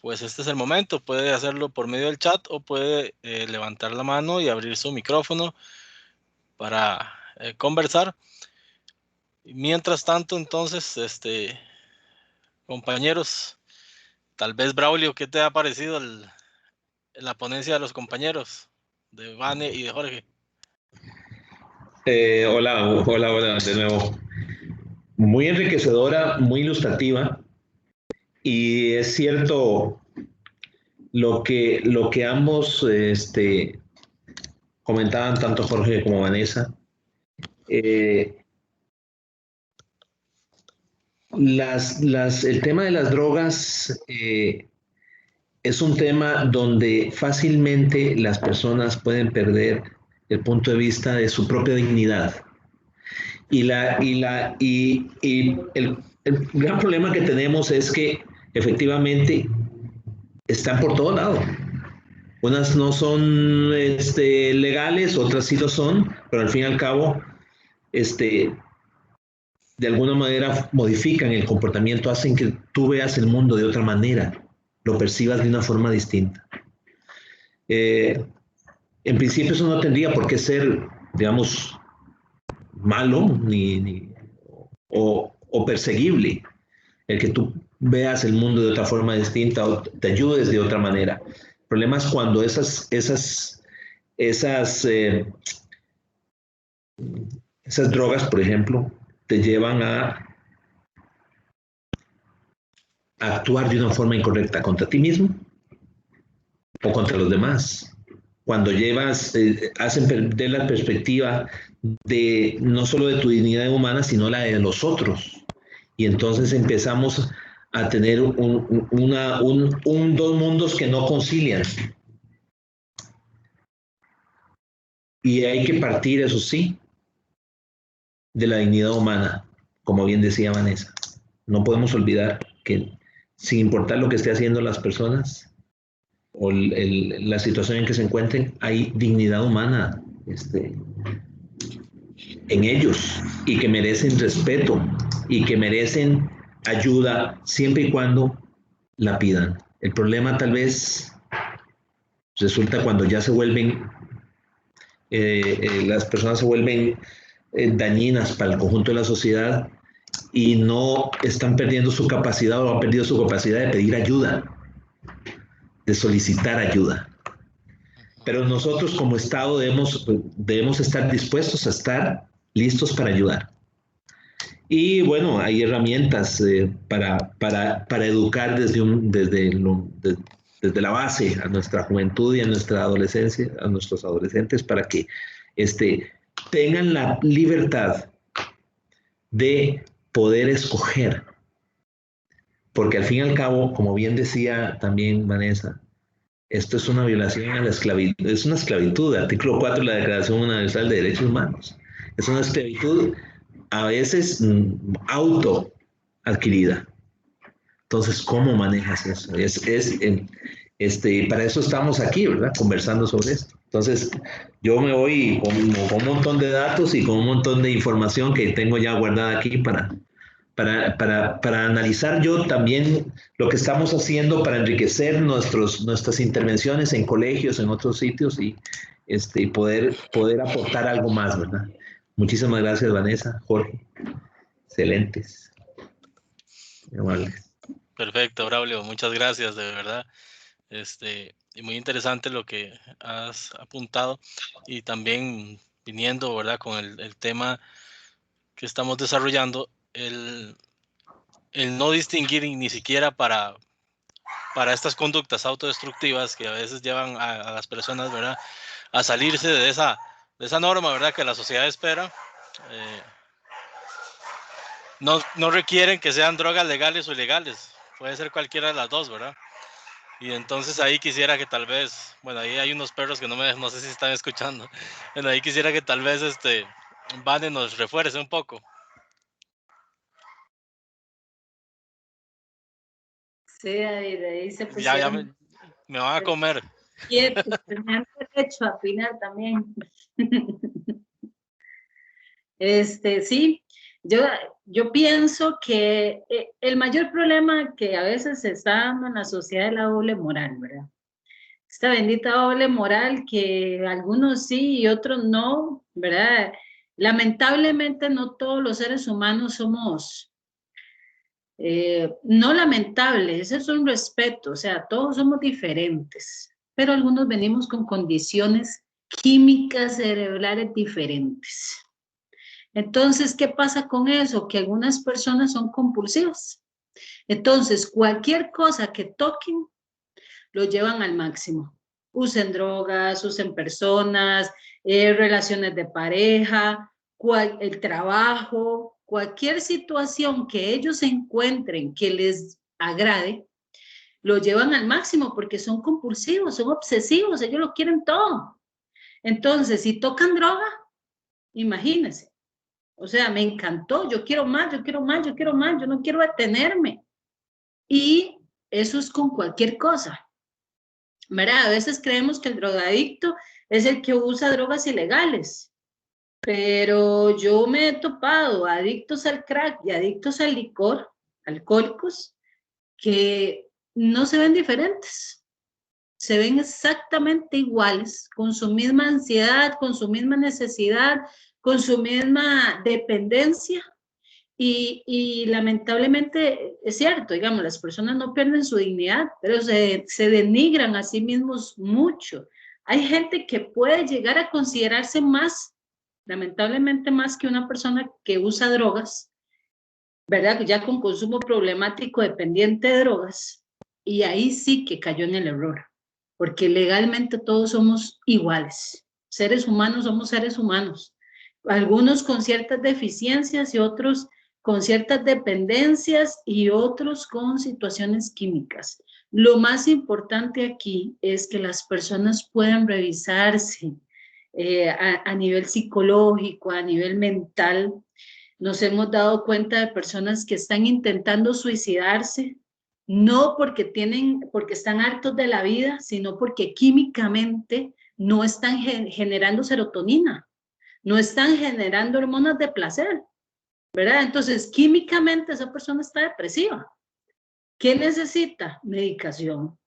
pues este es el momento. Puede hacerlo por medio del chat o puede levantar la mano y abrir su micrófono para conversar. Y mientras tanto, entonces, compañeros, tal vez Braulio, ¿qué te ha parecido la ponencia de los compañeros de Vane y de Jorge? Hola de nuevo. Muy enriquecedora, muy ilustrativa, y es cierto lo que ambos comentaban, tanto Jorge como Vanessa. El tema de las drogas es un tema donde fácilmente las personas pueden perder el punto de vista de su propia dignidad. Y el gran problema que tenemos es que efectivamente están por todo lado. Unas no son legales, otras sí lo son, pero al fin y al cabo, de alguna manera modifican el comportamiento, hacen que tú veas el mundo de otra manera, lo percibas de una forma distinta. En principio eso no tendría por qué ser, digamos, malo o perseguible, el que tú veas el mundo de otra forma distinta o te ayudes de otra manera. El problema es cuando esas drogas, por ejemplo, te llevan a actuar de una forma incorrecta contra ti mismo o contra los demás. Cuando hacen perder la perspectiva de no solo de tu dignidad humana, sino la de los otros. Y entonces empezamos a tener dos mundos que no concilian. Y hay que partir, eso sí, de la dignidad humana, como bien decía Vanessa. No podemos olvidar que sin importar lo que esté haciendo las personas o la situación en que se encuentren, hay dignidad humana en ellos y que merecen respeto y que merecen ayuda siempre y cuando la pidan. El problema tal vez resulta cuando ya se vuelven, las personas se vuelven dañinas para el conjunto de la sociedad y no están perdiendo su capacidad o han perdido su capacidad de pedir ayuda, de solicitar ayuda. Pero nosotros como Estado debemos estar dispuestos a estar listos para ayudar. Y bueno, hay herramientas para educar desde la base a nuestra juventud y a nuestra adolescencia, a nuestros adolescentes, para que tengan la libertad de poder escoger. Porque al fin y al cabo, como bien decía también Vanessa, esto es una violación a la esclavitud, es una esclavitud, artículo 4 de la Declaración Universal de Derechos Humanos. Es una esclavitud a veces auto adquirida. Entonces, ¿cómo manejas eso? Para eso estamos aquí, ¿verdad? Conversando sobre esto. Entonces, yo me voy con un montón de datos y con un montón de información que tengo ya guardada aquí para analizar yo también lo que estamos haciendo para enriquecer nuestras intervenciones en colegios, en otros sitios y poder aportar algo más, ¿verdad? Muchísimas gracias, Vanessa, Jorge. Excelentes. Muy amables. Perfecto, Braulio, muchas gracias, de verdad. Y muy interesante lo que has apuntado y también viniendo, ¿verdad?, con el tema que estamos desarrollando, el no distinguir ni siquiera para estas conductas autodestructivas que a veces llevan a las personas, ¿verdad?, a salirse de esa norma, ¿verdad?, que la sociedad espera. No requieren que sean drogas legales o ilegales, puede ser cualquiera de las dos, ¿verdad? Y entonces ahí quisiera que tal vez, bueno, ahí hay unos perros que no sé si están escuchando, bueno, ahí quisiera que tal vez Vane nos refuerce un poco. Sí, ahí se Ya pusieron me van a comer. quietos, tenían derecho a opinar también. Sí, yo pienso que el mayor problema que a veces se está dando en la sociedad es la doble moral, ¿verdad? Esta bendita doble moral que algunos sí y otros no, ¿verdad? Lamentablemente no todos los seres humanos somos, no lamentables, eso es un respeto, o sea, todos somos diferentes, pero algunos venimos con condiciones químicas cerebrales diferentes. Entonces, ¿qué pasa con eso? Que algunas personas son compulsivas. Entonces, cualquier cosa que toquen, lo llevan al máximo. Usen drogas, usen personas, relaciones de pareja, el trabajo, cualquier situación que ellos encuentren que les agrade, lo llevan al máximo porque son compulsivos, son obsesivos, ellos lo quieren todo. Entonces, si tocan droga, imagínense. O sea, me encantó, yo quiero más, yo quiero más, yo quiero más, yo no quiero detenerme. Y eso es con cualquier cosa, ¿verdad? A veces creemos que el drogadicto es el que usa drogas ilegales, pero yo me he topado adictos al crack y adictos al licor, alcohólicos, que no se ven diferentes, se ven exactamente iguales, con su misma ansiedad, con su misma necesidad, con su misma dependencia. Y lamentablemente es cierto, digamos, las personas no pierden su dignidad, pero se denigran a sí mismos mucho. Hay gente que puede llegar a considerarse más, lamentablemente más que una persona que usa drogas, ¿verdad? Ya con consumo problemático dependiente de drogas, y ahí sí que cayó en el error, porque legalmente todos somos iguales. Seres humanos somos seres humanos, algunos con ciertas deficiencias y otros con ciertas dependencias y otros con situaciones químicas. Lo más importante aquí es que las personas puedan revisarse a nivel psicológico, a nivel mental. Nos hemos dado cuenta de personas que están intentando suicidarse, no porque están hartos de la vida, sino porque químicamente no están generando serotonina, no están generando hormonas de placer, ¿verdad? Entonces, químicamente esa persona está depresiva. ¿Qué necesita? Medicación.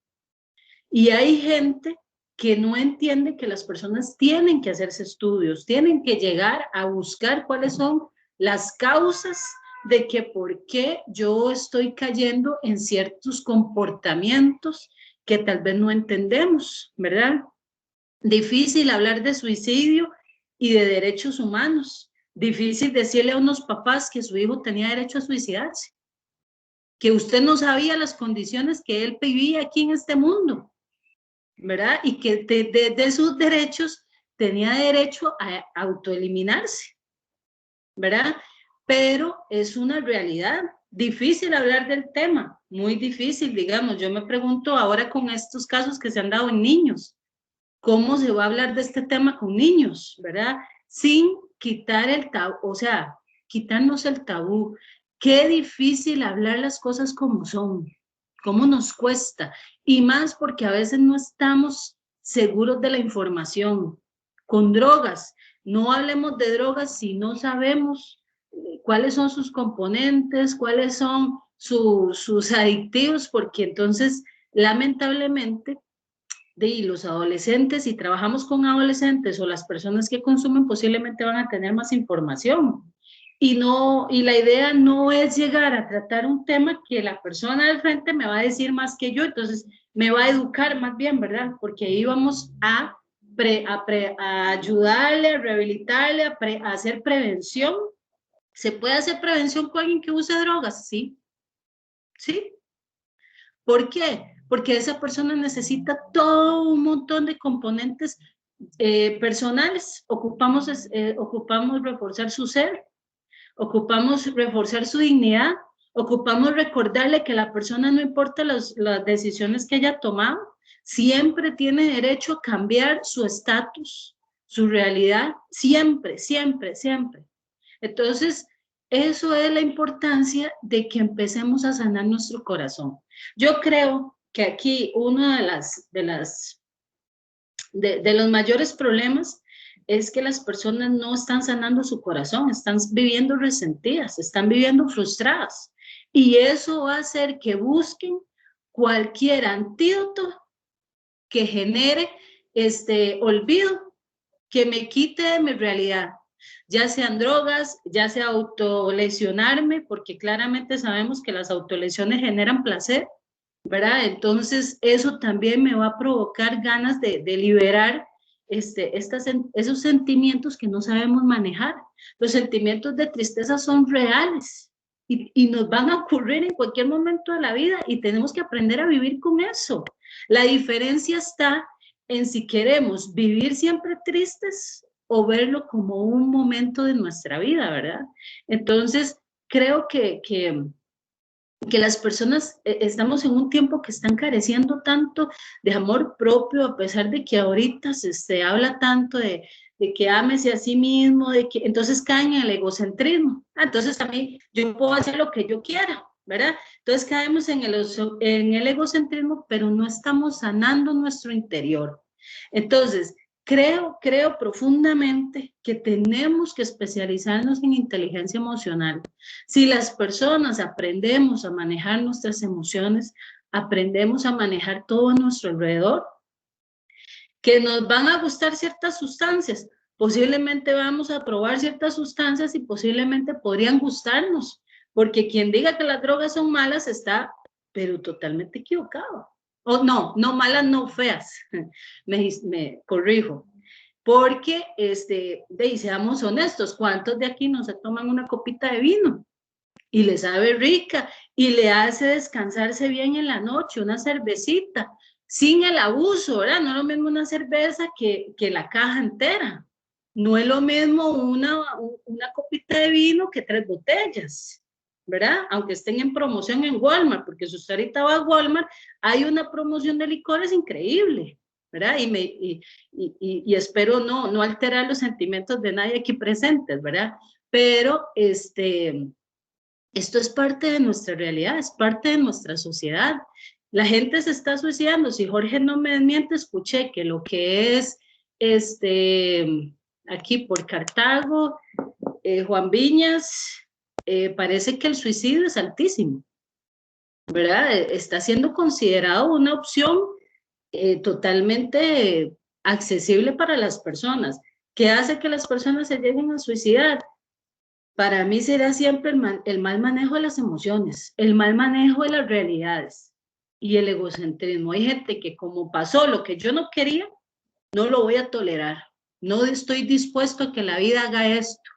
Y hay gente que no entiende que las personas tienen que hacerse estudios, tienen que llegar a buscar cuáles son las causas de que por qué yo estoy cayendo en ciertos comportamientos que tal vez no entendemos, ¿verdad? Difícil hablar de suicidio y de derechos humanos. Difícil decirle a unos papás que su hijo tenía derecho a suicidarse, que usted no sabía las condiciones que él vivía aquí en este mundo, ¿verdad? Y que de sus derechos tenía derecho a autoeliminarse, ¿verdad? Pero es una realidad. Difícil hablar del tema, muy difícil, digamos. Yo me pregunto ahora con estos casos que se han dado en niños, ¿cómo se va a hablar de este tema con niños, verdad? Sin quitar el tabú, o sea, quitarnos el tabú. Qué difícil hablar las cosas como son, cómo nos cuesta, y más porque a veces no estamos seguros de la información. Con drogas, no hablemos de drogas si no sabemos cuáles son sus componentes, cuáles son sus adictivos, porque entonces, lamentablemente, los adolescentes, si trabajamos con adolescentes o las personas que consumen, posiblemente van a tener más información. Y la idea no es llegar a tratar un tema que la persona del frente me va a decir más que yo, entonces me va a educar más bien, ¿verdad? Porque ahí vamos a ayudarle, a rehabilitarle, a hacer prevención. ¿Se puede hacer prevención con alguien que use drogas? Sí. ¿Sí? ¿Por qué? Porque esa persona necesita todo un montón de componentes personales. Ocupamos reforzar su ser, ocupamos reforzar su dignidad, ocupamos recordarle que la persona, no importa las decisiones que haya tomado, siempre tiene derecho a cambiar su estatus, su realidad, siempre, siempre, siempre. Entonces, eso es la importancia de que empecemos a sanar nuestro corazón. Yo creo que aquí uno de los mayores problemas es que las personas no están sanando su corazón, están viviendo resentidas, están viviendo frustradas. Y eso va a hacer que busquen cualquier antídoto que genere olvido, que me quite de mi realidad. Ya sean drogas, ya sea autolesionarme, porque claramente sabemos que las autolesiones generan placer, ¿verdad? Entonces eso también me va a provocar ganas de liberar esos sentimientos que no sabemos manejar. Los sentimientos de tristeza son reales y nos van a ocurrir en cualquier momento de la vida y tenemos que aprender a vivir con eso. La diferencia está en si queremos vivir siempre tristes o verlo como un momento de nuestra vida, ¿verdad? Entonces, creo que las personas estamos en un tiempo que están careciendo tanto de amor propio, a pesar de que ahorita se habla tanto de que ámese a sí mismo, de que entonces caen en el egocentrismo. Entonces a mí, yo puedo hacer lo que yo quiera, ¿verdad? Entonces caemos en el egocentrismo, pero no estamos sanando nuestro interior. Entonces, creo profundamente que tenemos que especializarnos en inteligencia emocional. Si las personas aprendemos a manejar nuestras emociones, aprendemos a manejar todo a nuestro alrededor, que nos van a gustar ciertas sustancias, posiblemente vamos a probar ciertas sustancias y posiblemente podrían gustarnos, porque quien diga que las drogas son malas está, pero totalmente equivocado. O no malas, no feas, me corrijo. Porque, seamos honestos, ¿cuántos de aquí no se toman una copita de vino y le sabe rica y le hace descansarse bien en la noche, una cervecita, sin el abuso, ¿verdad? No es lo mismo una cerveza que la caja entera. No es lo mismo una copita de vino que 3 botellas, ¿verdad? Aunque estén en promoción en Walmart, porque si usted ahorita va a Walmart, hay una promoción de licores increíble, ¿verdad? Y espero no alterar los sentimientos de nadie aquí presentes, ¿verdad? Pero esto es parte de nuestra realidad, es parte de nuestra sociedad. La gente se está suicidando. Si Jorge no me desmiente, escuché que lo que es aquí por Cartago, Juan Viñas, parece que el suicidio es altísimo, ¿verdad? Está siendo considerado una opción totalmente accesible para las personas. ¿Qué hace que las personas se lleguen a suicidar? Para mí será siempre el mal manejo de las emociones, el mal manejo de las realidades y el egocentrismo. Hay gente que como pasó lo que yo no quería, no lo voy a tolerar. No estoy dispuesto a que la vida haga esto.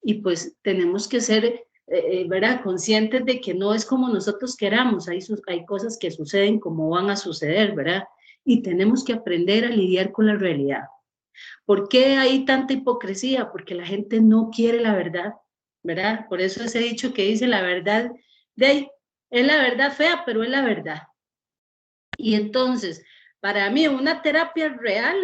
Y pues tenemos que ser, ¿verdad?, conscientes de que no es como nosotros queramos. Hay cosas que suceden como van a suceder, ¿verdad? Y tenemos que aprender a lidiar con la realidad. ¿Por qué hay tanta hipocresía? Porque la gente no quiere la verdad, ¿verdad? Por eso ese dicho que dice la verdad, de ahí, es la verdad fea, pero es la verdad. Y entonces, para mí, una terapia real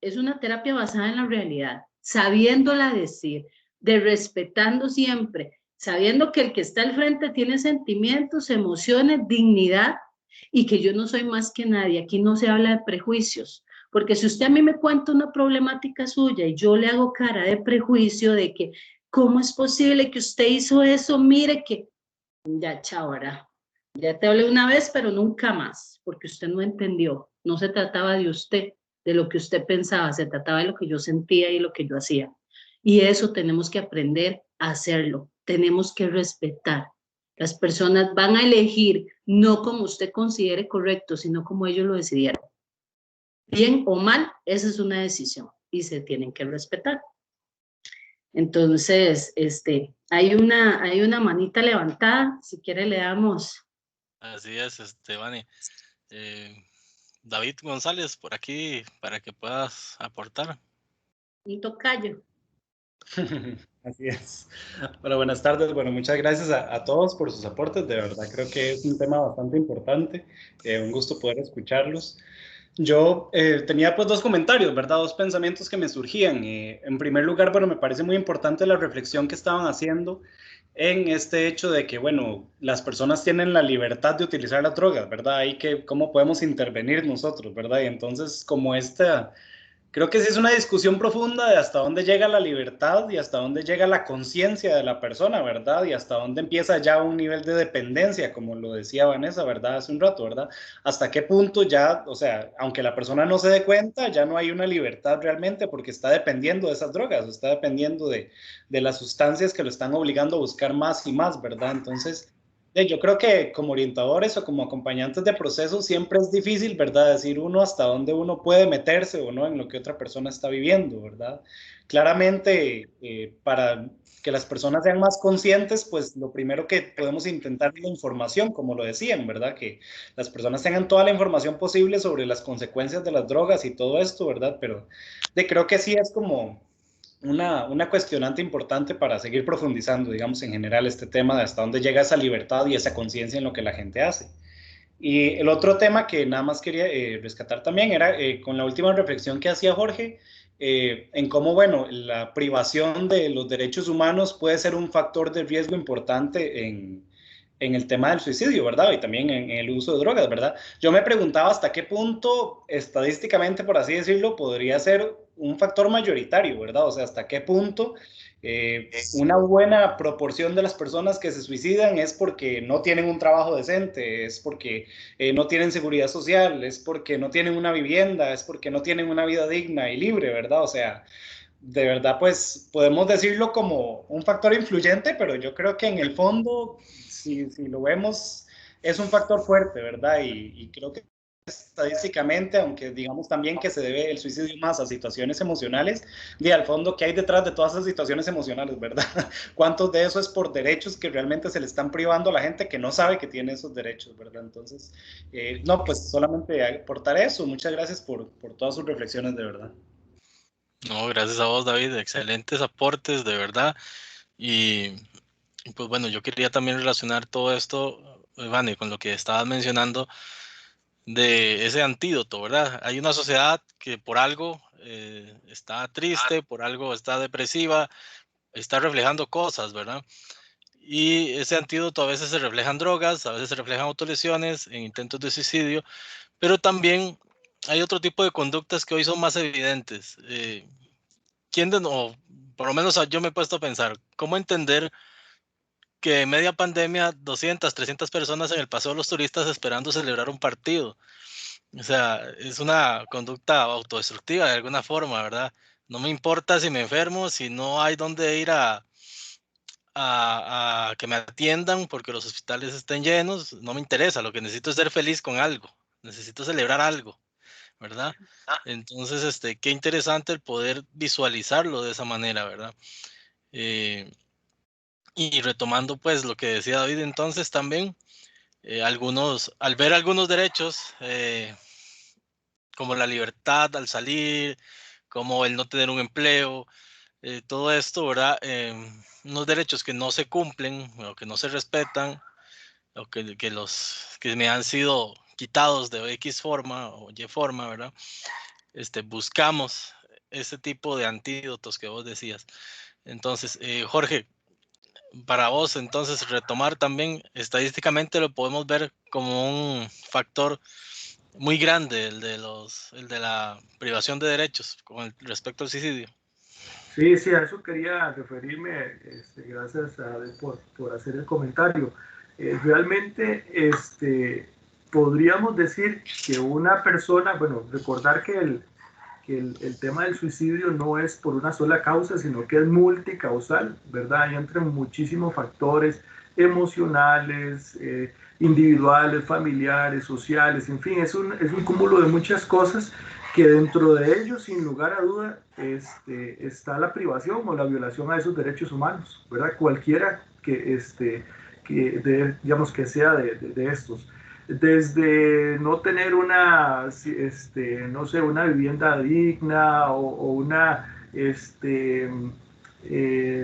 es una terapia basada en la realidad, sabiéndola decir, de respetando siempre, sabiendo que el que está al frente tiene sentimientos, emociones, dignidad y que yo no soy más que nadie. Aquí no se habla de prejuicios, porque si usted a mí me cuenta una problemática suya y yo le hago cara de prejuicio de que, ¿cómo es posible que usted hizo eso? Mire que, ya, chao, ¿verdad? Ya te hablé una vez, pero nunca más, porque usted no entendió. No se trataba de usted, de lo que usted pensaba, se trataba de lo que yo sentía y lo que yo hacía. Y eso tenemos que aprender a hacerlo. Tenemos que respetar. Las personas van a elegir no como usted considere correcto, sino como ellos lo decidieron. Bien o mal, esa es una decisión y se tienen que respetar. Entonces, hay una manita levantada. Si quiere, le damos. Así es, Vane. David González, por aquí, para que puedas aportar. Un tocayo. Así es. Bueno, buenas tardes. Bueno, muchas gracias a todos por sus aportes. De verdad, creo que es un tema bastante importante. Un gusto poder escucharlos. Yo tenía pues dos comentarios, ¿verdad? Dos pensamientos que me surgían. En primer lugar, bueno, me parece muy importante la reflexión que estaban haciendo en este hecho de que, bueno, las personas tienen la libertad de utilizar las drogas, ¿verdad? Hay que, ¿cómo podemos intervenir nosotros, ¿verdad? Y entonces, como creo que sí es una discusión profunda de hasta dónde llega la libertad y hasta dónde llega la conciencia de la persona, ¿verdad? Y hasta dónde empieza ya un nivel de dependencia, como lo decía Vanessa, ¿verdad? Hace un rato, ¿verdad? Hasta qué punto ya, o sea, aunque la persona no se dé cuenta, ya no hay una libertad realmente porque está dependiendo de esas drogas, está dependiendo de las sustancias que lo están obligando a buscar más y más, ¿verdad? Entonces, yo creo que como orientadores o como acompañantes de procesos siempre es difícil, ¿verdad? Decir uno hasta dónde uno puede meterse o no en lo que otra persona está viviendo, ¿verdad? Claramente, para que las personas sean más conscientes, pues lo primero que podemos intentar es la información, como lo decían, ¿verdad? Que las personas tengan toda la información posible sobre las consecuencias de las drogas y todo esto, ¿verdad? Pero creo que sí es como una cuestionante importante para seguir profundizando, digamos, en general este tema de hasta dónde llega esa libertad y esa conciencia en lo que la gente hace. Y el otro tema que nada más quería rescatar también era con la última reflexión que hacía Jorge, en cómo, bueno, la privación de los derechos humanos puede ser un factor de riesgo importante en el tema del suicidio, ¿verdad? Y también en el uso de drogas, ¿verdad? Yo me preguntaba hasta qué punto, estadísticamente, por así decirlo, podría ser un factor mayoritario, ¿verdad? O sea, hasta qué punto una buena proporción de las personas que se suicidan es porque no tienen un trabajo decente, es porque no tienen seguridad social, es porque no tienen una vivienda, es porque no tienen una vida digna y libre, ¿verdad? O sea, de verdad, pues podemos decirlo como un factor influyente, pero yo creo que en el fondo, si lo vemos, es un factor fuerte, ¿verdad? Y creo que estadísticamente, aunque digamos también que se debe el suicidio más a situaciones emocionales, y al fondo, ¿qué hay detrás de todas esas situaciones emocionales, verdad? ¿Cuántos de eso es por derechos que realmente se le están privando a la gente que no sabe que tiene esos derechos, verdad? Entonces, no, pues solamente aportar eso. Muchas gracias por todas sus reflexiones, de verdad. No, gracias a vos, David. Excelentes aportes, de verdad. Y pues bueno, yo quería también relacionar todo esto, Vane, con lo que estabas mencionando de ese antídoto, ¿verdad? Hay una sociedad que por algo está triste, por algo está depresiva, está reflejando cosas, ¿verdad? Y ese antídoto a veces se refleja en drogas, a veces se refleja en autolesiones, en intentos de suicidio, pero también hay otro tipo de conductas que hoy son más evidentes. O por lo menos yo me he puesto a pensar, ¿cómo entender que en media pandemia 200, 300 personas en el Paseo de los Turistas esperando celebrar un partido? O sea, es una conducta autodestructiva de alguna forma, ¿verdad? No me importa si me enfermo, si no hay dónde ir a a que me atiendan porque los hospitales estén llenos, no me interesa, lo que necesito es ser feliz con algo, necesito celebrar algo, ¿verdad? Entonces, qué interesante el poder visualizarlo de esa manera, ¿verdad? Y retomando pues lo que decía David entonces también, al ver algunos derechos, como la libertad al salir, como el no tener un empleo, todo esto, ¿verdad? Unos derechos que no se cumplen o que no se respetan o que me han sido quitados de X forma o Y forma, ¿verdad? Buscamos ese tipo de antídotos que vos decías. Entonces, Jorge, para vos, entonces, retomar también, estadísticamente lo podemos ver como un factor muy grande, el de la privación de derechos con respecto al suicidio. Sí, sí, a eso quería referirme. Gracias a Adel por hacer el comentario. Realmente, podríamos decir que una persona, bueno, recordar que el tema del suicidio no es por una sola causa, sino que es multicausal, ¿verdad? Ahí entran muchísimos factores emocionales, individuales, familiares, sociales, en fin, es un cúmulo de muchas cosas que dentro de ellos, sin lugar a duda, está la privación o la violación a esos derechos humanos, ¿verdad? Cualquiera digamos, que sea de estos. Desde no tener una, no sé, una vivienda digna o una,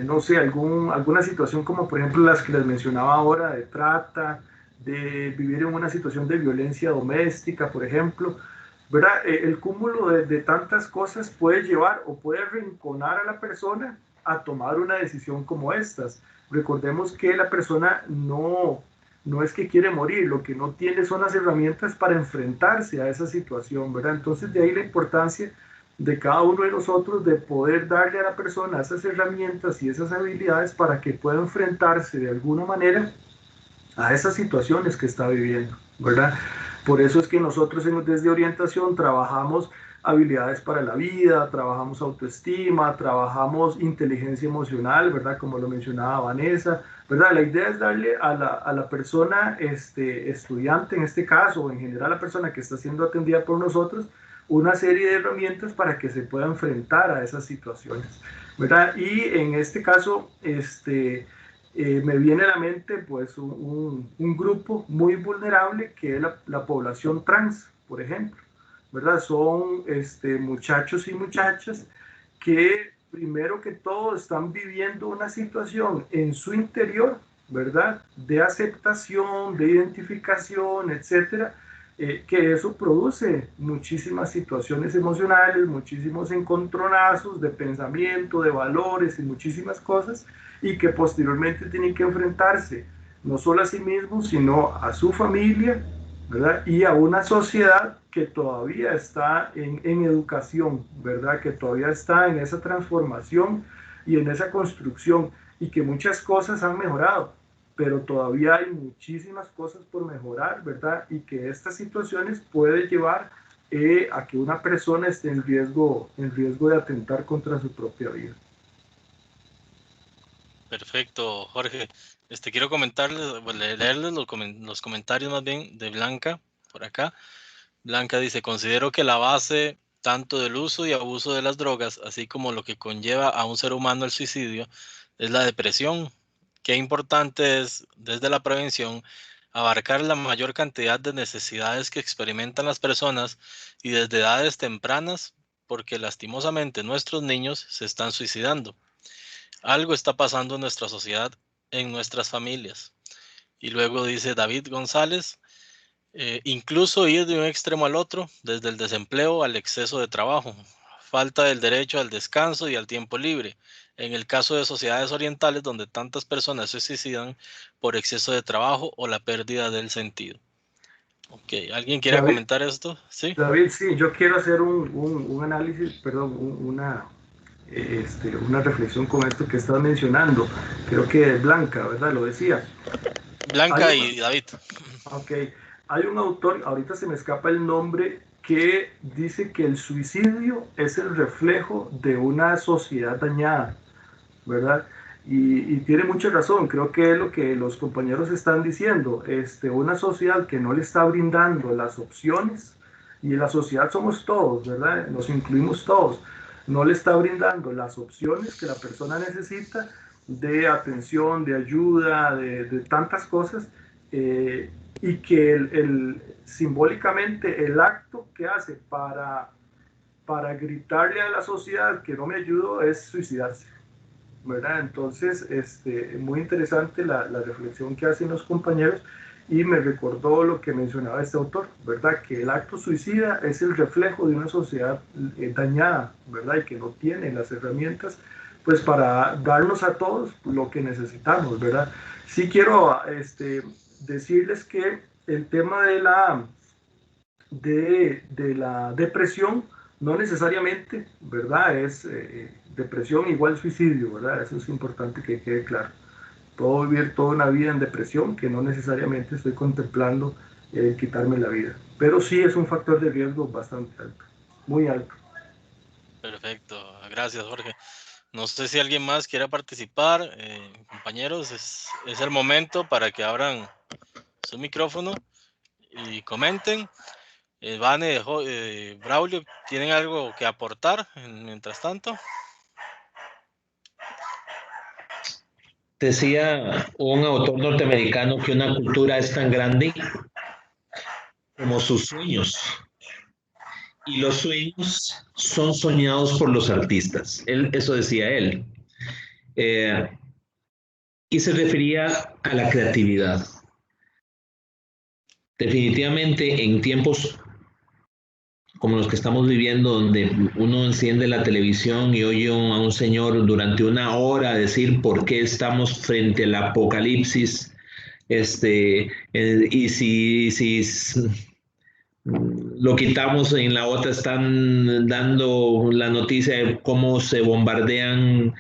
no sé, alguna situación como por ejemplo las que les mencionaba ahora de trata, de vivir en una situación de violencia doméstica, por ejemplo, ¿verdad? El cúmulo de tantas cosas puede llevar o puede arrinconar a la persona a tomar una decisión como estas. Recordemos que la persona no es que quiere morir, lo que no tiene son las herramientas para enfrentarse a esa situación, ¿verdad? Entonces de ahí la importancia de cada uno de nosotros de poder darle a la persona esas herramientas y esas habilidades para que pueda enfrentarse de alguna manera a esas situaciones que está viviendo, ¿verdad? Por eso es que nosotros desde orientación trabajamos habilidades para la vida, trabajamos autoestima, trabajamos inteligencia emocional, ¿verdad? Como lo mencionaba Vanessa, ¿verdad? La idea es darle a la persona estudiante, en este caso, o en general a la persona que está siendo atendida por nosotros, una serie de herramientas para que se pueda enfrentar a esas situaciones, ¿verdad? Y en este caso, me viene a la mente pues un grupo muy vulnerable que es la población trans, por ejemplo, ¿verdad? Son muchachos y muchachas que primero que todo están viviendo una situación en su interior, ¿verdad? De aceptación, de identificación, etcétera, que eso produce muchísimas situaciones emocionales, muchísimos encontronazos de pensamiento, de valores y muchísimas cosas, y que posteriormente tienen que enfrentarse no solo a sí mismos, sino a su familia, ¿verdad? Y a una sociedad que todavía está en educación, ¿verdad? Que todavía está en esa transformación y en esa construcción, y que muchas cosas han mejorado, pero todavía hay muchísimas cosas por mejorar, ¿verdad? Y que estas situaciones pueden llevar a que una persona esté en riesgo de atentar contra su propia vida. Perfecto, Jorge. Quiero comentarles, bueno, leerles los comentarios más bien de Blanca por acá. Blanca dice, considero que la base tanto del uso y abuso de las drogas, así como lo que conlleva a un ser humano el suicidio, es la depresión. Qué importante es, desde la prevención, abarcar la mayor cantidad de necesidades que experimentan las personas y desde edades tempranas, porque lastimosamente nuestros niños se están suicidando. Algo está pasando en nuestra sociedad, en nuestras familias. Y luego dice David González, incluso ir de un extremo al otro, desde el desempleo al exceso de trabajo, falta del derecho al descanso y al tiempo libre. En el caso de sociedades orientales donde tantas personas se suicidan por exceso de trabajo o la pérdida del sentido. Ok, ¿alguien quiere David, comentar esto? Sí. David, sí, yo quiero hacer un análisis, perdón, una reflexión con esto que estás mencionando. Creo que Blanca, ¿verdad? Lo decía. Blanca y David. Ok, hay un autor, ahorita se me escapa el nombre, que dice que el suicidio es el reflejo de una sociedad dañada, ¿verdad? Y tiene mucha razón, creo que es lo que los compañeros están diciendo, una sociedad que no le está brindando las opciones, y en la sociedad somos todos, ¿verdad? Nos incluimos todos, no le está brindando las opciones que la persona necesita de atención, de ayuda, de tantas cosas, y que simbólicamente el acto que hace para gritarle a la sociedad que no me ayudó es suicidarse, ¿verdad? Entonces, muy interesante la reflexión que hacen los compañeros, y me recordó lo que mencionaba este autor, ¿verdad? Que el acto suicida es el reflejo de una sociedad dañada, ¿verdad? Y que no tiene las herramientas, pues, para darnos a todos lo que necesitamos, ¿verdad? Sí quiero decirles que el tema de la depresión no necesariamente, ¿verdad? Es depresión igual suicidio, ¿verdad? Eso es importante que quede claro. Puedo vivir toda una vida en depresión, que no necesariamente estoy contemplando quitarme la vida, pero sí es un factor de riesgo bastante alto, muy alto. Perfecto, gracias Jorge. No sé si alguien más quiera participar. Compañeros, es el momento para que abran su micrófono y comenten. Vane, Braulio, ¿tienen algo que aportar mientras tanto? Decía un autor norteamericano que una cultura es tan grande como sus sueños, y los sueños son soñados por los artistas. Eso decía él. Y se refería a la creatividad. Definitivamente en tiempos como los que estamos viviendo, donde uno enciende la televisión y oye a un señor durante una hora decir por qué estamos frente al apocalipsis, y si lo quitamos, en la otra están dando la noticia de cómo se bombardean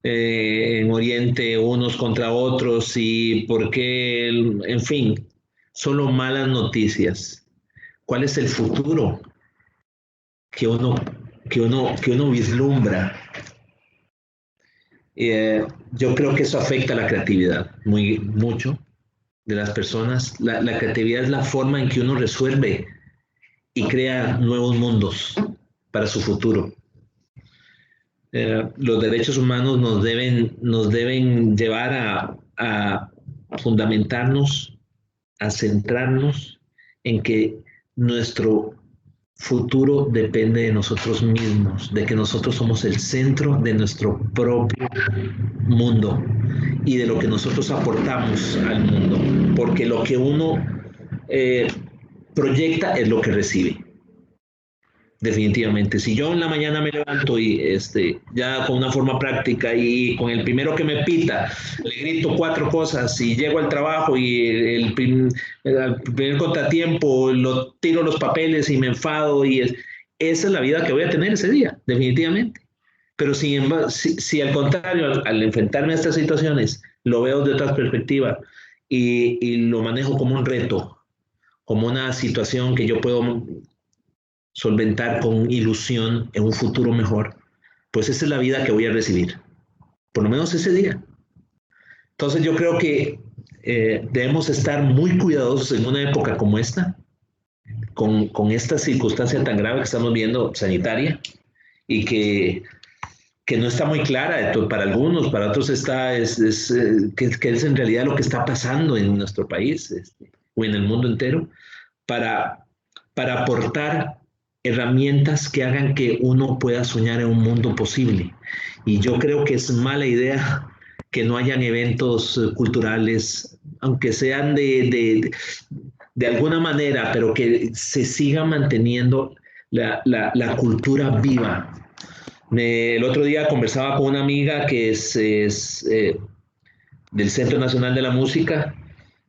en Oriente unos contra otros y por qué, en fin, solo malas noticias. ¿Cuál es el futuro que uno vislumbra? Yo creo que eso afecta a la creatividad mucho de las personas. La creatividad es la forma en que uno resuelve y crea nuevos mundos para su futuro. Los derechos humanos nos deben llevar a fundamentarnos, a centrarnos en que nuestro futuro depende de nosotros mismos, de que nosotros somos el centro de nuestro propio mundo y de lo que nosotros aportamos al mundo, porque lo que uno proyecta es lo que recibe. Definitivamente, si yo en la mañana me levanto y ya con una forma práctica y con el primero que me pita le grito 4 cosas y llego al trabajo y el primer contratiempo lo tiro los papeles y me enfado, esa es la vida que voy a tener ese día, definitivamente. Pero si al contrario, al enfrentarme a estas situaciones, lo veo de otra perspectiva y lo manejo como un reto, como una situación que yo puedo solventar con ilusión en un futuro mejor, pues esa es la vida que voy a recibir, por lo menos ese día. Entonces yo creo que debemos estar muy cuidadosos en una época como esta, con esta circunstancia tan grave que estamos viendo, sanitaria, y que no está muy clara para algunos, para otros que es en realidad lo que está pasando en nuestro país o en el mundo entero, para aportar herramientas que hagan que uno pueda soñar en un mundo posible. Y yo creo que es mala idea que no hayan eventos culturales, aunque sean de alguna manera, pero que se siga manteniendo la cultura viva. El otro día conversaba con una amiga que es del Centro Nacional de la Música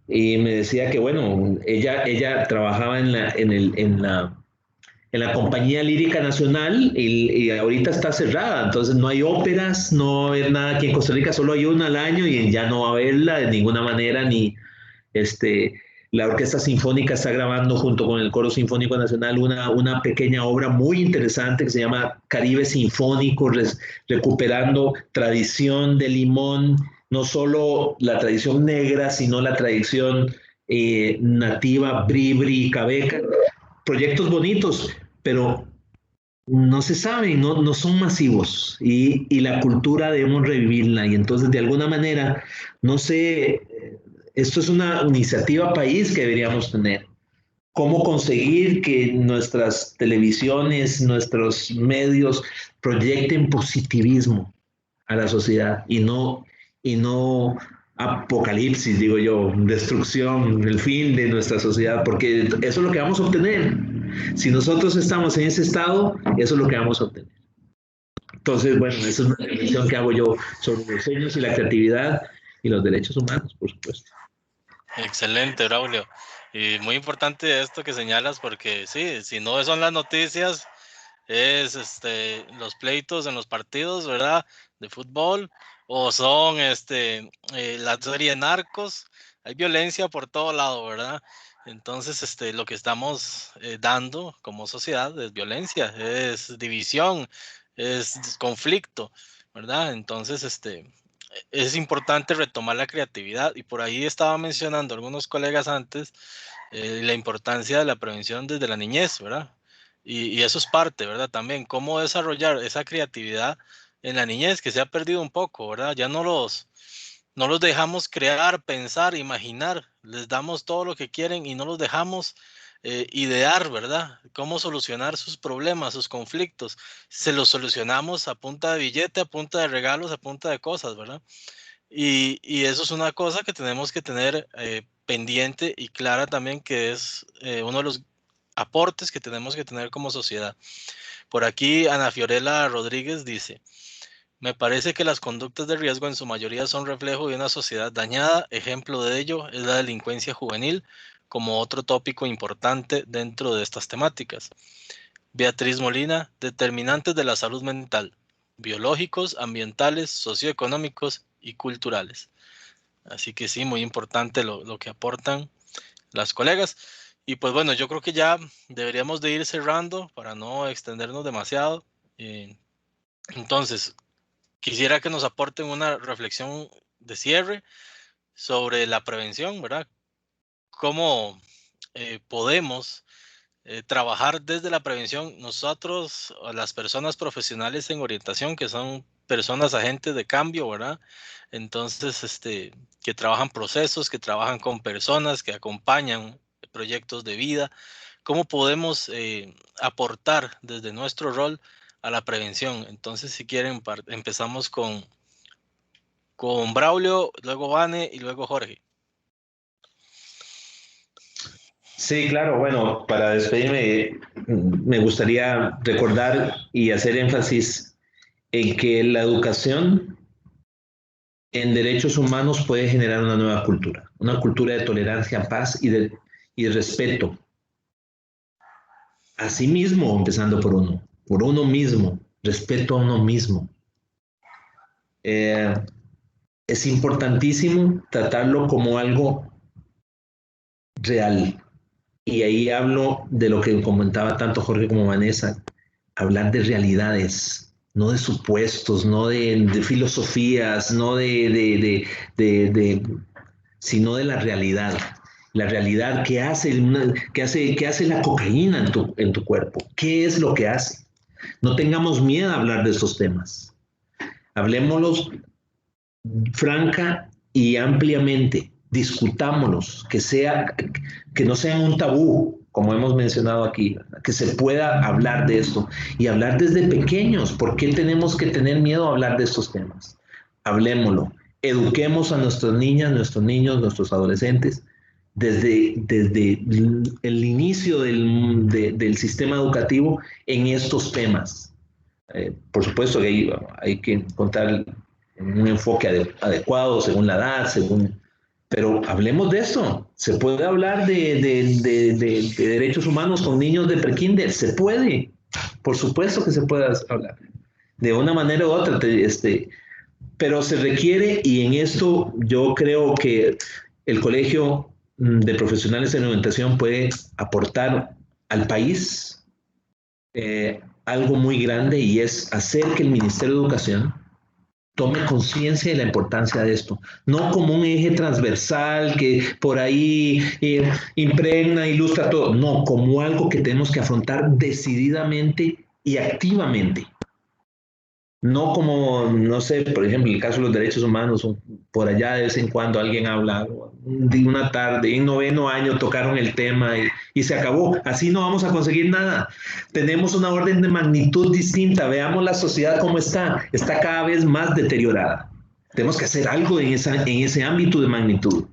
y me decía que, bueno, ella trabajaba en la Compañía Lírica Nacional y ahorita está cerrada, entonces no hay óperas, no va a haber nada aquí en Costa Rica, solo hay una al año y ya no va a haberla de ninguna manera, La Orquesta Sinfónica está grabando junto con el Coro Sinfónico Nacional una pequeña obra muy interesante que se llama Caribe Sinfónico, recuperando tradición de Limón, no solo la tradición negra, sino la tradición nativa, bribri, cabeca. Proyectos bonitos, pero no se saben, no son masivos y la cultura debemos revivirla y entonces de alguna manera, no sé, esto es una iniciativa país que deberíamos tener. ¿Cómo conseguir que nuestras televisiones, nuestros medios proyecten positivismo a la sociedad y no apocalipsis, digo yo, destrucción, el fin de nuestra sociedad, porque eso es lo que vamos a obtener. Si nosotros estamos en ese estado, eso es lo que vamos a obtener. Entonces, bueno, esa es una reflexión que hago yo sobre los sueños y la creatividad y los derechos humanos, por supuesto. Excelente, Braulio. Y muy importante esto que señalas, porque sí, si no son las noticias, es los pleitos en los partidos, ¿verdad? De fútbol, o son la serie Narcos, hay violencia por todo lado, ¿verdad? Entonces, lo que estamos dando como sociedad es violencia, es división, es conflicto, ¿verdad? Entonces, es importante retomar la creatividad y por ahí estaba mencionando algunos colegas antes la importancia de la prevención desde la niñez, ¿verdad? Y eso es parte, ¿verdad? También cómo desarrollar esa creatividad en la niñez que se ha perdido un poco, ¿verdad? Ya no los dejamos crear, pensar, imaginar, les damos todo lo que quieren y no los dejamos idear, ¿verdad? Cómo solucionar sus problemas, sus conflictos. Se los solucionamos a punta de billete, a punta de regalos, a punta de cosas, ¿verdad? Y eso es una cosa que tenemos que tener pendiente y clara también, que es uno de los aportes que tenemos que tener como sociedad. Por aquí, Ana Fiorella Rodríguez dice: me parece que las conductas de riesgo en su mayoría son reflejo de una sociedad dañada. Ejemplo de ello es la delincuencia juvenil, como otro tópico importante dentro de estas temáticas. Beatriz Molina: determinantes de la salud mental, biológicos, ambientales, socioeconómicos y culturales. Así que sí, muy importante lo que aportan las colegas. Y pues bueno, yo creo que ya deberíamos de ir cerrando para no extendernos demasiado. Entonces, quisiera que nos aporten una reflexión de cierre sobre la prevención, ¿verdad? ¿Cómo podemos trabajar desde la prevención nosotros, las personas profesionales en orientación, que son personas agentes de cambio, ¿verdad? Entonces, que trabajan procesos, que trabajan con personas, que acompañan proyectos de vida? ¿Cómo podemos aportar desde nuestro rol a la prevención? Entonces, si quieren, empezamos con Braulio, luego Vane y luego Jorge. Sí, claro. Bueno, para despedirme, me gustaría recordar y hacer énfasis en que la educación en derechos humanos puede generar una cultura de tolerancia, paz y de respeto. Asimismo, empezando por uno mismo, respeto a uno mismo. Es importantísimo tratarlo como algo real. Y ahí hablo de lo que comentaba tanto Jorge como Vanessa, hablar de realidades, no de supuestos, no de filosofías, no sino de la realidad. La realidad que hace la cocaína en tu cuerpo. ¿Qué es lo que hace? No tengamos miedo a hablar de estos temas. Hablemoslos franca y ampliamente, discutámoslos, que no sean un tabú, como hemos mencionado aquí, que se pueda hablar de esto y hablar desde pequeños. ¿Por qué tenemos que tener miedo a hablar de estos temas? Hablémoslo, eduquemos a nuestras niñas, nuestros niños, nuestros adolescentes desde el inicio del sistema educativo en estos temas. Por supuesto que hay que encontrar un enfoque adecuado según la edad, pero hablemos de esto. Se puede hablar de derechos humanos con niños de prekinder, se puede, por supuesto que se puede hablar, de una manera u otra, pero se requiere, y en esto yo creo que el colegio de profesionales en orientación puede aportar al país algo muy grande, y es hacer que el Ministerio de Educación tome conciencia de la importancia de esto, no como un eje transversal que por ahí impregna, ilustra todo, no, como algo que tenemos que afrontar decididamente y activamente. No como, no sé, por ejemplo, el caso de los derechos humanos, por allá de vez en cuando alguien habla, de una tarde, en 9º año tocaron el tema y se acabó. Así no vamos a conseguir nada. Tenemos una orden de magnitud distinta. Veamos la sociedad cómo está cada vez más deteriorada. Tenemos que hacer algo en ese ámbito de magnitud,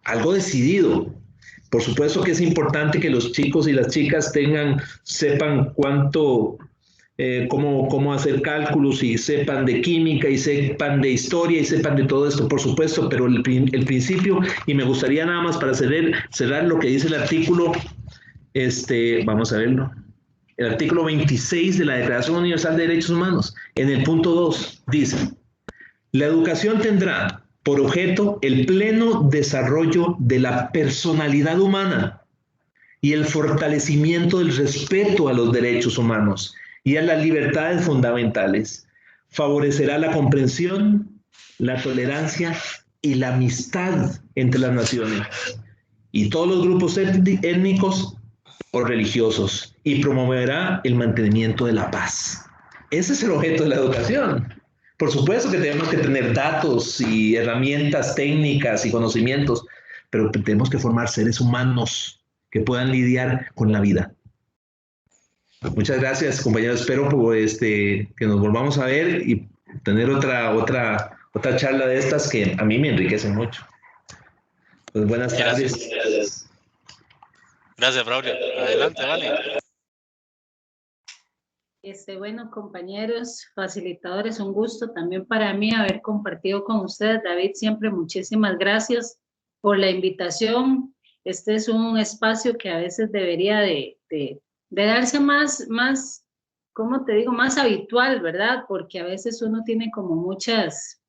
algo decidido. Por supuesto que es importante que los chicos y las chicas sepan cuánto... cómo hacer cálculos, y sepan de química, y sepan de historia, y sepan de todo esto, por supuesto, pero el principio, y me gustaría nada más para cerrar lo que dice el artículo, vamos a verlo, el artículo 26 de la Declaración Universal de Derechos Humanos, en el punto 2, dice: la educación tendrá por objeto el pleno desarrollo de la personalidad humana y el fortalecimiento del respeto a los derechos humanos y a las libertades fundamentales. Favorecerá la comprensión, la tolerancia y la amistad entre las naciones y todos los grupos étnicos o religiosos, y promoverá el mantenimiento de la paz. Ese es el objeto de la educación. Por supuesto que tenemos que tener datos y herramientas técnicas y conocimientos, pero tenemos que formar seres humanos que puedan lidiar con la vida. Muchas gracias, compañeros. Espero que nos volvamos a ver y tener otra charla de estas que a mí me enriquecen mucho. Pues buenas tardes. Gracias, Braulio. Adelante, Vale. Bueno, compañeros, facilitadores, un gusto también para mí haber compartido con ustedes. David, siempre muchísimas gracias por la invitación. Este es un espacio que a veces debería de darse más, ¿cómo te digo? Más habitual, ¿verdad? Porque a veces uno tiene como muchas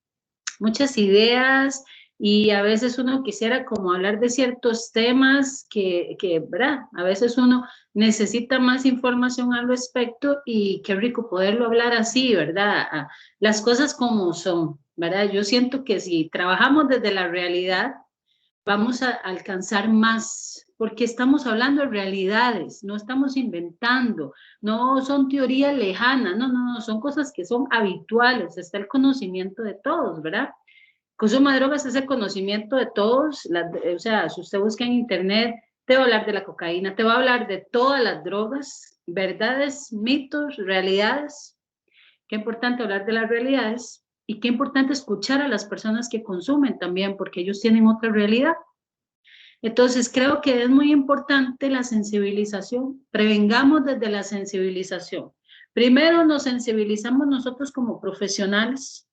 ideas, y a veces uno quisiera como hablar de ciertos temas que, ¿verdad? A veces uno necesita más información al respecto, y qué rico poderlo hablar así, ¿verdad? Las cosas como son, ¿verdad? Yo siento que si trabajamos desde la realidad, vamos a alcanzar más, porque estamos hablando de realidades, no estamos inventando, no son teorías lejanas, no, son cosas que son habituales, está el conocimiento de todos, ¿verdad? Consumo de drogas es el conocimiento de todos, o sea, si usted busca en internet, te va a hablar de la cocaína, te va a hablar de todas las drogas, verdades, mitos, realidades. Qué importante hablar de las realidades, y qué importante escuchar a las personas que consumen también, porque ellos tienen otra realidad. Entonces, creo que es muy importante la sensibilización. Prevengamos desde la sensibilización. Primero nos sensibilizamos nosotros como profesionales,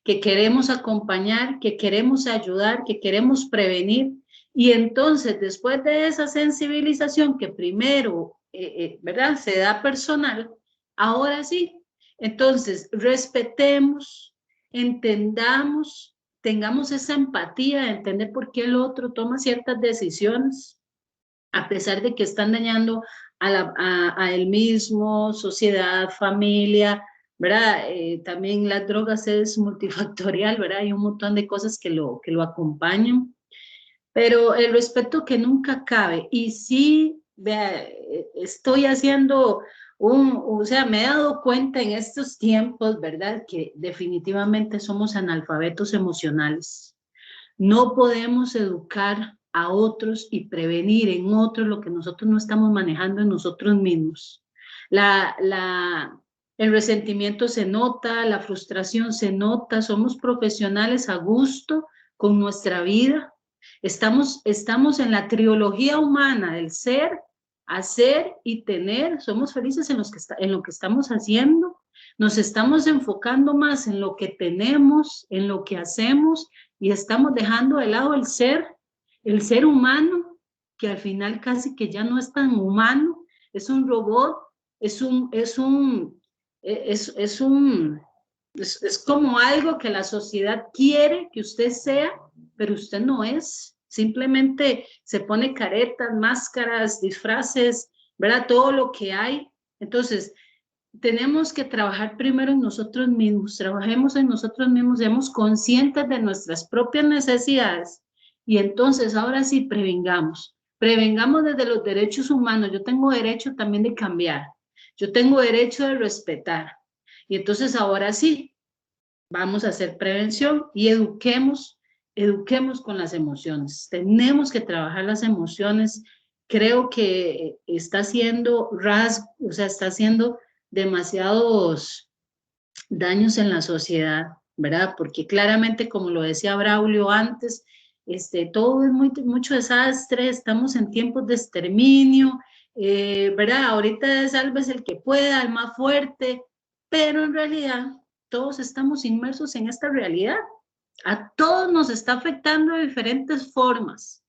que queremos acompañar, que queremos ayudar, que queremos prevenir, y entonces después de esa sensibilización que primero, ¿verdad?, se da personal, ahora sí, entonces respetemos, entendamos, tengamos esa empatía de entender por qué el otro toma ciertas decisiones, a pesar de que están dañando a él mismo, sociedad, familia, ¿verdad? También las drogas es multifactorial, ¿verdad? Hay un montón de cosas que lo acompañan, pero el respeto que nunca cabe. Y sí, vea, estoy haciendo o sea, me he dado cuenta en estos tiempos, ¿verdad?, que definitivamente somos analfabetos emocionales. No podemos educar a otros y prevenir en otros lo que nosotros no estamos manejando en nosotros mismos. El resentimiento se nota, la frustración se nota, somos profesionales a gusto con nuestra vida. Estamos en la trilogía humana del ser, hacer y tener. Somos felices en lo que estamos haciendo. Nos estamos enfocando más en lo que tenemos, en lo que hacemos, y estamos dejando de lado el ser humano, que al final casi que ya no es tan humano, es un robot, es como algo que la sociedad quiere que usted sea, pero usted no es. simplemente se pone caretas, máscaras, disfraces, ¿verdad? Todo lo que hay. Entonces, tenemos que trabajar primero en nosotros mismos, trabajemos en nosotros mismos, seamos conscientes de nuestras propias necesidades y entonces ahora sí prevengamos desde los derechos humanos. Yo tengo derecho también de cambiar, yo tengo derecho de respetar y entonces ahora sí vamos a hacer prevención y eduquemos con las emociones. Tenemos que trabajar las emociones. Creo que está haciendo o sea, está haciendo demasiados daños en la sociedad, ¿verdad? Porque claramente, como lo decía Braulio antes, todo es mucho desastre, estamos en tiempos de exterminio, ¿verdad? Ahorita sálvese el que pueda, el más fuerte, pero en realidad todos estamos inmersos en esta realidad. A todos nos está afectando de diferentes formas,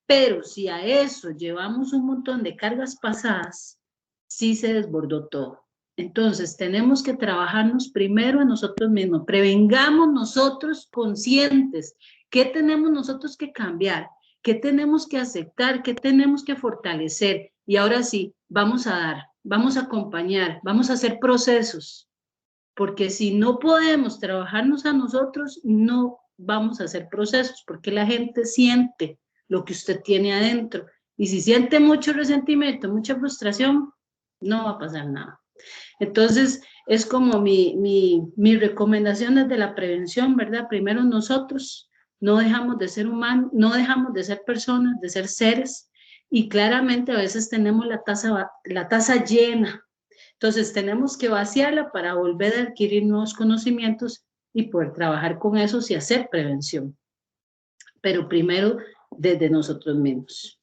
pero si a eso llevamos un montón de cargas pasadas, sí se desbordó todo. Entonces, tenemos que trabajarnos primero en nosotros mismos. Prevengamos nosotros conscientes. ¿Qué tenemos nosotros que cambiar? ¿Qué tenemos que aceptar? ¿Qué tenemos que fortalecer? Y ahora sí, vamos a dar, vamos a acompañar, vamos a hacer procesos. Porque si no podemos trabajarnos a nosotros, no vamos a hacer procesos, porque la gente siente lo que usted tiene adentro. Y si siente mucho resentimiento, mucha frustración, no va a pasar nada. Entonces, es como mi recomendación desde la prevención, ¿verdad? Primero nosotros no dejamos de ser humanos, no dejamos de ser personas, de ser seres, y claramente a veces tenemos la taza llena. Entonces, tenemos que vaciarla para volver a adquirir nuevos conocimientos y poder trabajar con esos y hacer prevención. Pero primero, desde nosotros mismos.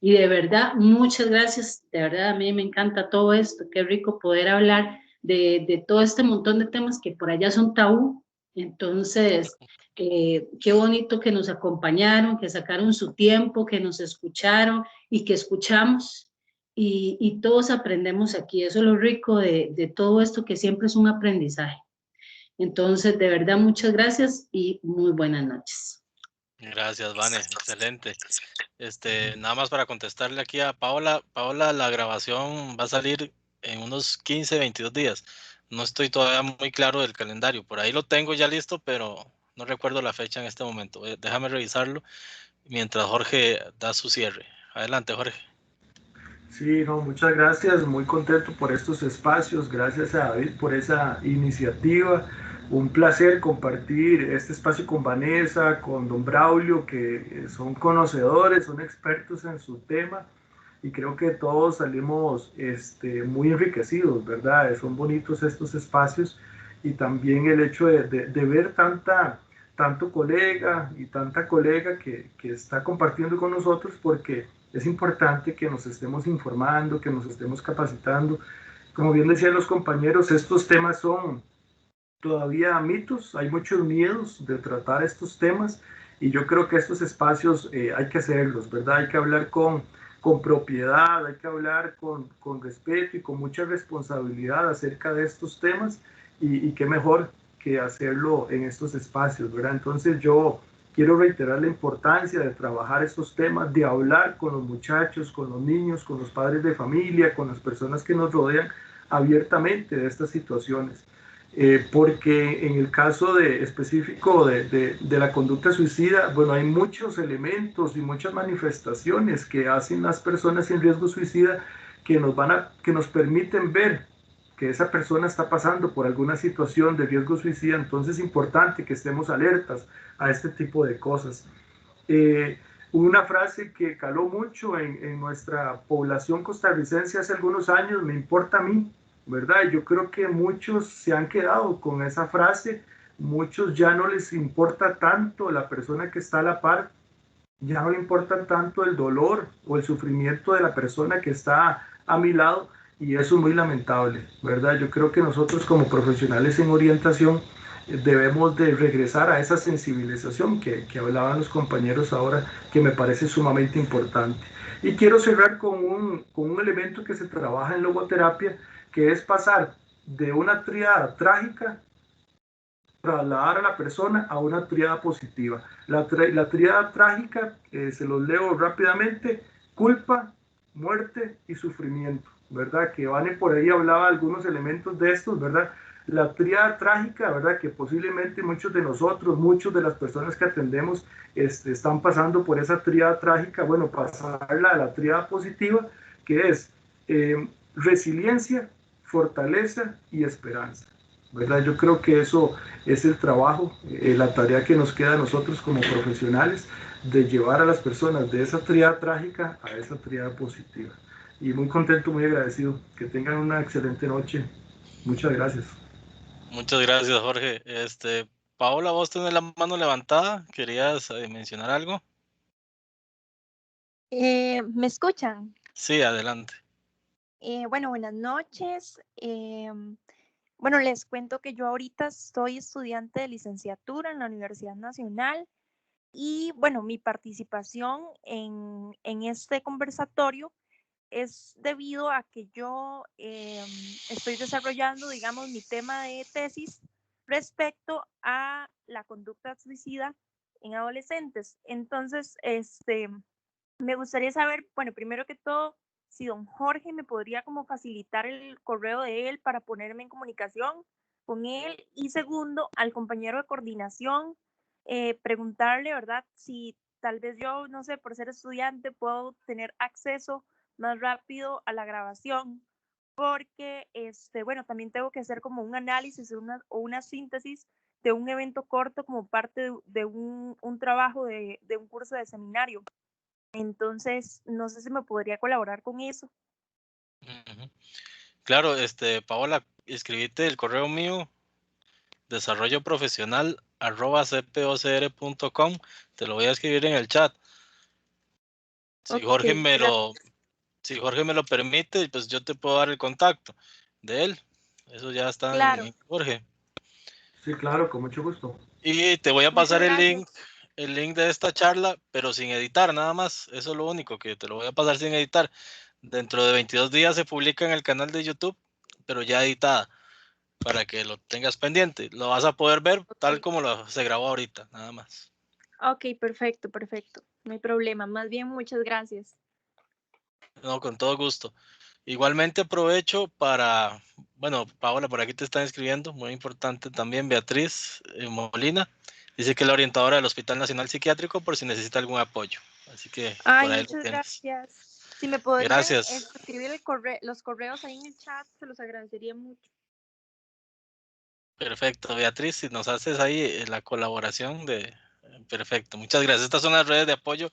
Y de verdad, muchas gracias. De verdad, a mí me encanta todo esto. Qué rico poder hablar de todo este montón de temas que por allá son tabú. Entonces, qué bonito que nos acompañaron, que sacaron su tiempo, que nos escucharon y que escuchamos. Y todos aprendemos aquí. Eso es lo rico de todo esto, que siempre es un aprendizaje. Entonces, de verdad, muchas gracias y muy buenas noches. Gracias, Vane, excelente. Nada más para contestarle aquí a Paola. Paola, la grabación va a salir en unos 15, 22 días. No estoy todavía muy claro del calendario. Por ahí lo tengo ya listo, pero no recuerdo la fecha en este momento. Déjame revisarlo mientras Jorge da su cierre. Adelante, Jorge. Sí, no, muchas gracias, muy contento por estos espacios, gracias a David por esa iniciativa, un placer compartir este espacio con Vanessa, con don Braulio, que son conocedores, son expertos en su tema, y creo que todos salimos muy enriquecidos, ¿verdad? Son bonitos estos espacios, y también el hecho de ver tanto colega y tanta colega que está compartiendo con nosotros, porque es importante que nos estemos informando, que nos estemos capacitando. Como bien decían los compañeros, estos temas son todavía mitos, hay muchos miedos de tratar estos temas, y yo creo que estos espacios hay que hacerlos, ¿verdad? Hay que hablar con propiedad, hay que hablar con respeto y con mucha responsabilidad acerca de estos temas, y qué mejor que hacerlo en estos espacios, ¿verdad? Entonces yo quiero reiterar la importancia de trabajar estos temas, de hablar con los muchachos, con los niños, con los padres de familia, con las personas que nos rodean abiertamente de estas situaciones. Porque en el caso específico de la conducta suicida, bueno, hay muchos elementos y muchas manifestaciones que hacen las personas en riesgo suicida que nos permiten ver que esa persona está pasando por alguna situación de riesgo suicida. Entonces es importante que estemos alertas a este tipo de cosas. Una frase que caló mucho en nuestra población costarricense hace algunos años: me importa a mí, ¿verdad? Yo creo que muchos se han quedado con esa frase, muchos ya no les importa tanto la persona que está a la par, ya no le importa tanto el dolor o el sufrimiento de la persona que está a mi lado, y eso es muy lamentable, ¿verdad? Yo creo que nosotros como profesionales en orientación debemos de regresar a esa sensibilización que hablaban los compañeros ahora, que me parece sumamente importante. Y quiero cerrar con un elemento que se trabaja en logoterapia, que es pasar de una triada trágica trasladar a la persona a una tríada positiva. La tríada trágica, se los leo rápidamente: culpa, muerte y sufrimiento, ¿verdad? Que Vane por ahí hablaba de algunos elementos de estos, ¿verdad? La tríada trágica, ¿verdad? Que posiblemente muchos de nosotros, muchas de las personas que atendemos, están pasando por esa tríada trágica. Bueno, pasarla a la tríada positiva, que es resiliencia, fortaleza y esperanza, ¿verdad? Yo creo que eso es el trabajo, la tarea que nos queda a nosotros como profesionales, de llevar a las personas de esa tríada trágica a esa tríada positiva. Y muy contento, muy agradecido. Que tengan una excelente noche. Muchas gracias. Muchas gracias, Jorge. Paola, vos tenés la mano levantada. ¿Querías mencionar algo? ¿Me escuchan? Sí, adelante. Bueno, buenas noches. Bueno, les cuento que yo ahorita soy estudiante de licenciatura en la Universidad Nacional y bueno, mi participación en este conversatorio es debido a que yo estoy desarrollando, digamos, mi tema de tesis respecto a la conducta suicida en adolescentes. Entonces, me gustaría saber, bueno, primero que todo, si don Jorge me podría como facilitar el correo de él para ponerme en comunicación con él, y segundo, al compañero de coordinación, preguntarle, ¿verdad? Si tal vez yo, no sé, por ser estudiante, puedo tener acceso más rápido a la grabación, porque, bueno, también tengo que hacer como un análisis o una síntesis de un evento corto como parte de un trabajo de un curso de seminario. Entonces, no sé si me podría colaborar con eso. Ujú. Claro, Paola, escribite el correo mío, desarrolloprofesional@cpocr.com. Te lo voy a escribir en el chat. Si Ok, Jorge me lo, gracias. si Jorge me lo permite, pues yo te puedo dar el contacto de él. Eso ya está Claro, en Jorge. Sí, claro, con mucho gusto. Y te voy a muchas pasar gracias. el link de esta charla, pero sin editar nada más. Eso es lo único, que te lo voy a pasar sin editar. Dentro de 22 días se publica en el canal de YouTube, pero ya editada, para que lo tengas pendiente. Lo vas a poder ver tal Ok, como se grabó ahorita, nada más. ok, perfecto, perfecto. No hay problema. Más bien, muchas gracias. No, con todo gusto. Igualmente aprovecho para, bueno, Paola, por aquí te están escribiendo, muy importante también, Beatriz Molina. Dice que es la orientadora del Hospital Nacional Psiquiátrico por si necesita algún apoyo. Así que por Ay, ahí lo muchas tienes. gracias. Si me podrían Gracias. escribir los correos ahí en el chat, se los agradecería mucho. Perfecto, Beatriz, si nos haces ahí la colaboración perfecto. Muchas gracias. Estas son las redes de apoyo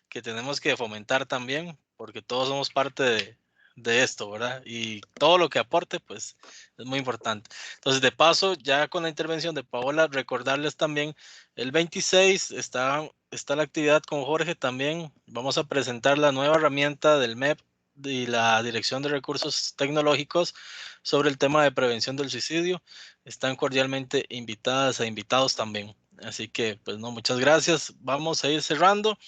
que tenemos que fomentar también, porque todos somos parte de esto, ¿verdad? Y todo lo que aporte, pues, es muy importante. Entonces, de paso, ya con la intervención de Paola, recordarles también, el 26 está la actividad con Jorge también. Vamos a presentar la nueva herramienta del MEP y la Dirección de Recursos Tecnológicos sobre el tema de prevención del suicidio. Están cordialmente invitadas e invitados también. Así que, pues, no, muchas gracias. Vamos a ir cerrando.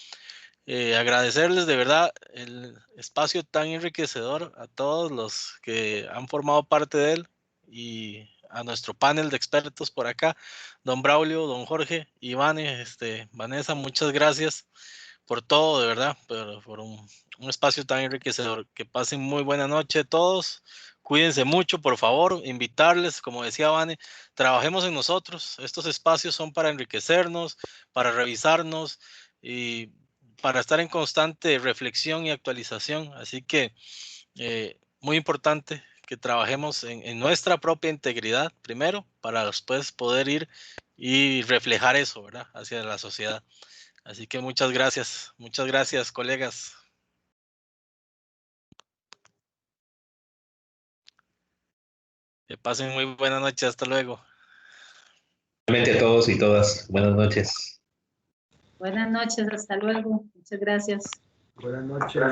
Agradecerles de verdad el espacio tan enriquecedor a todos los que han formado parte de él y a nuestro panel de expertos por acá, don Braulio, don Jorge, Ivane, Vanessa, muchas gracias por todo, de verdad, por un espacio tan enriquecedor. Que pasen muy buena noche todos. Cuídense mucho, por favor. Invitarles, como decía Vane, trabajemos en nosotros. Estos espacios son para enriquecernos, para revisarnos y para estar en constante reflexión y actualización. Así que muy importante que trabajemos en nuestra propia integridad primero, para después poder ir y reflejar eso, ¿verdad?, hacia la sociedad. Así que muchas gracias, colegas. Que pasen muy buena noche, hasta luego. Realmente a todos y todas, buenas noches. Buenas noches, hasta luego. Muchas gracias. Buenas noches.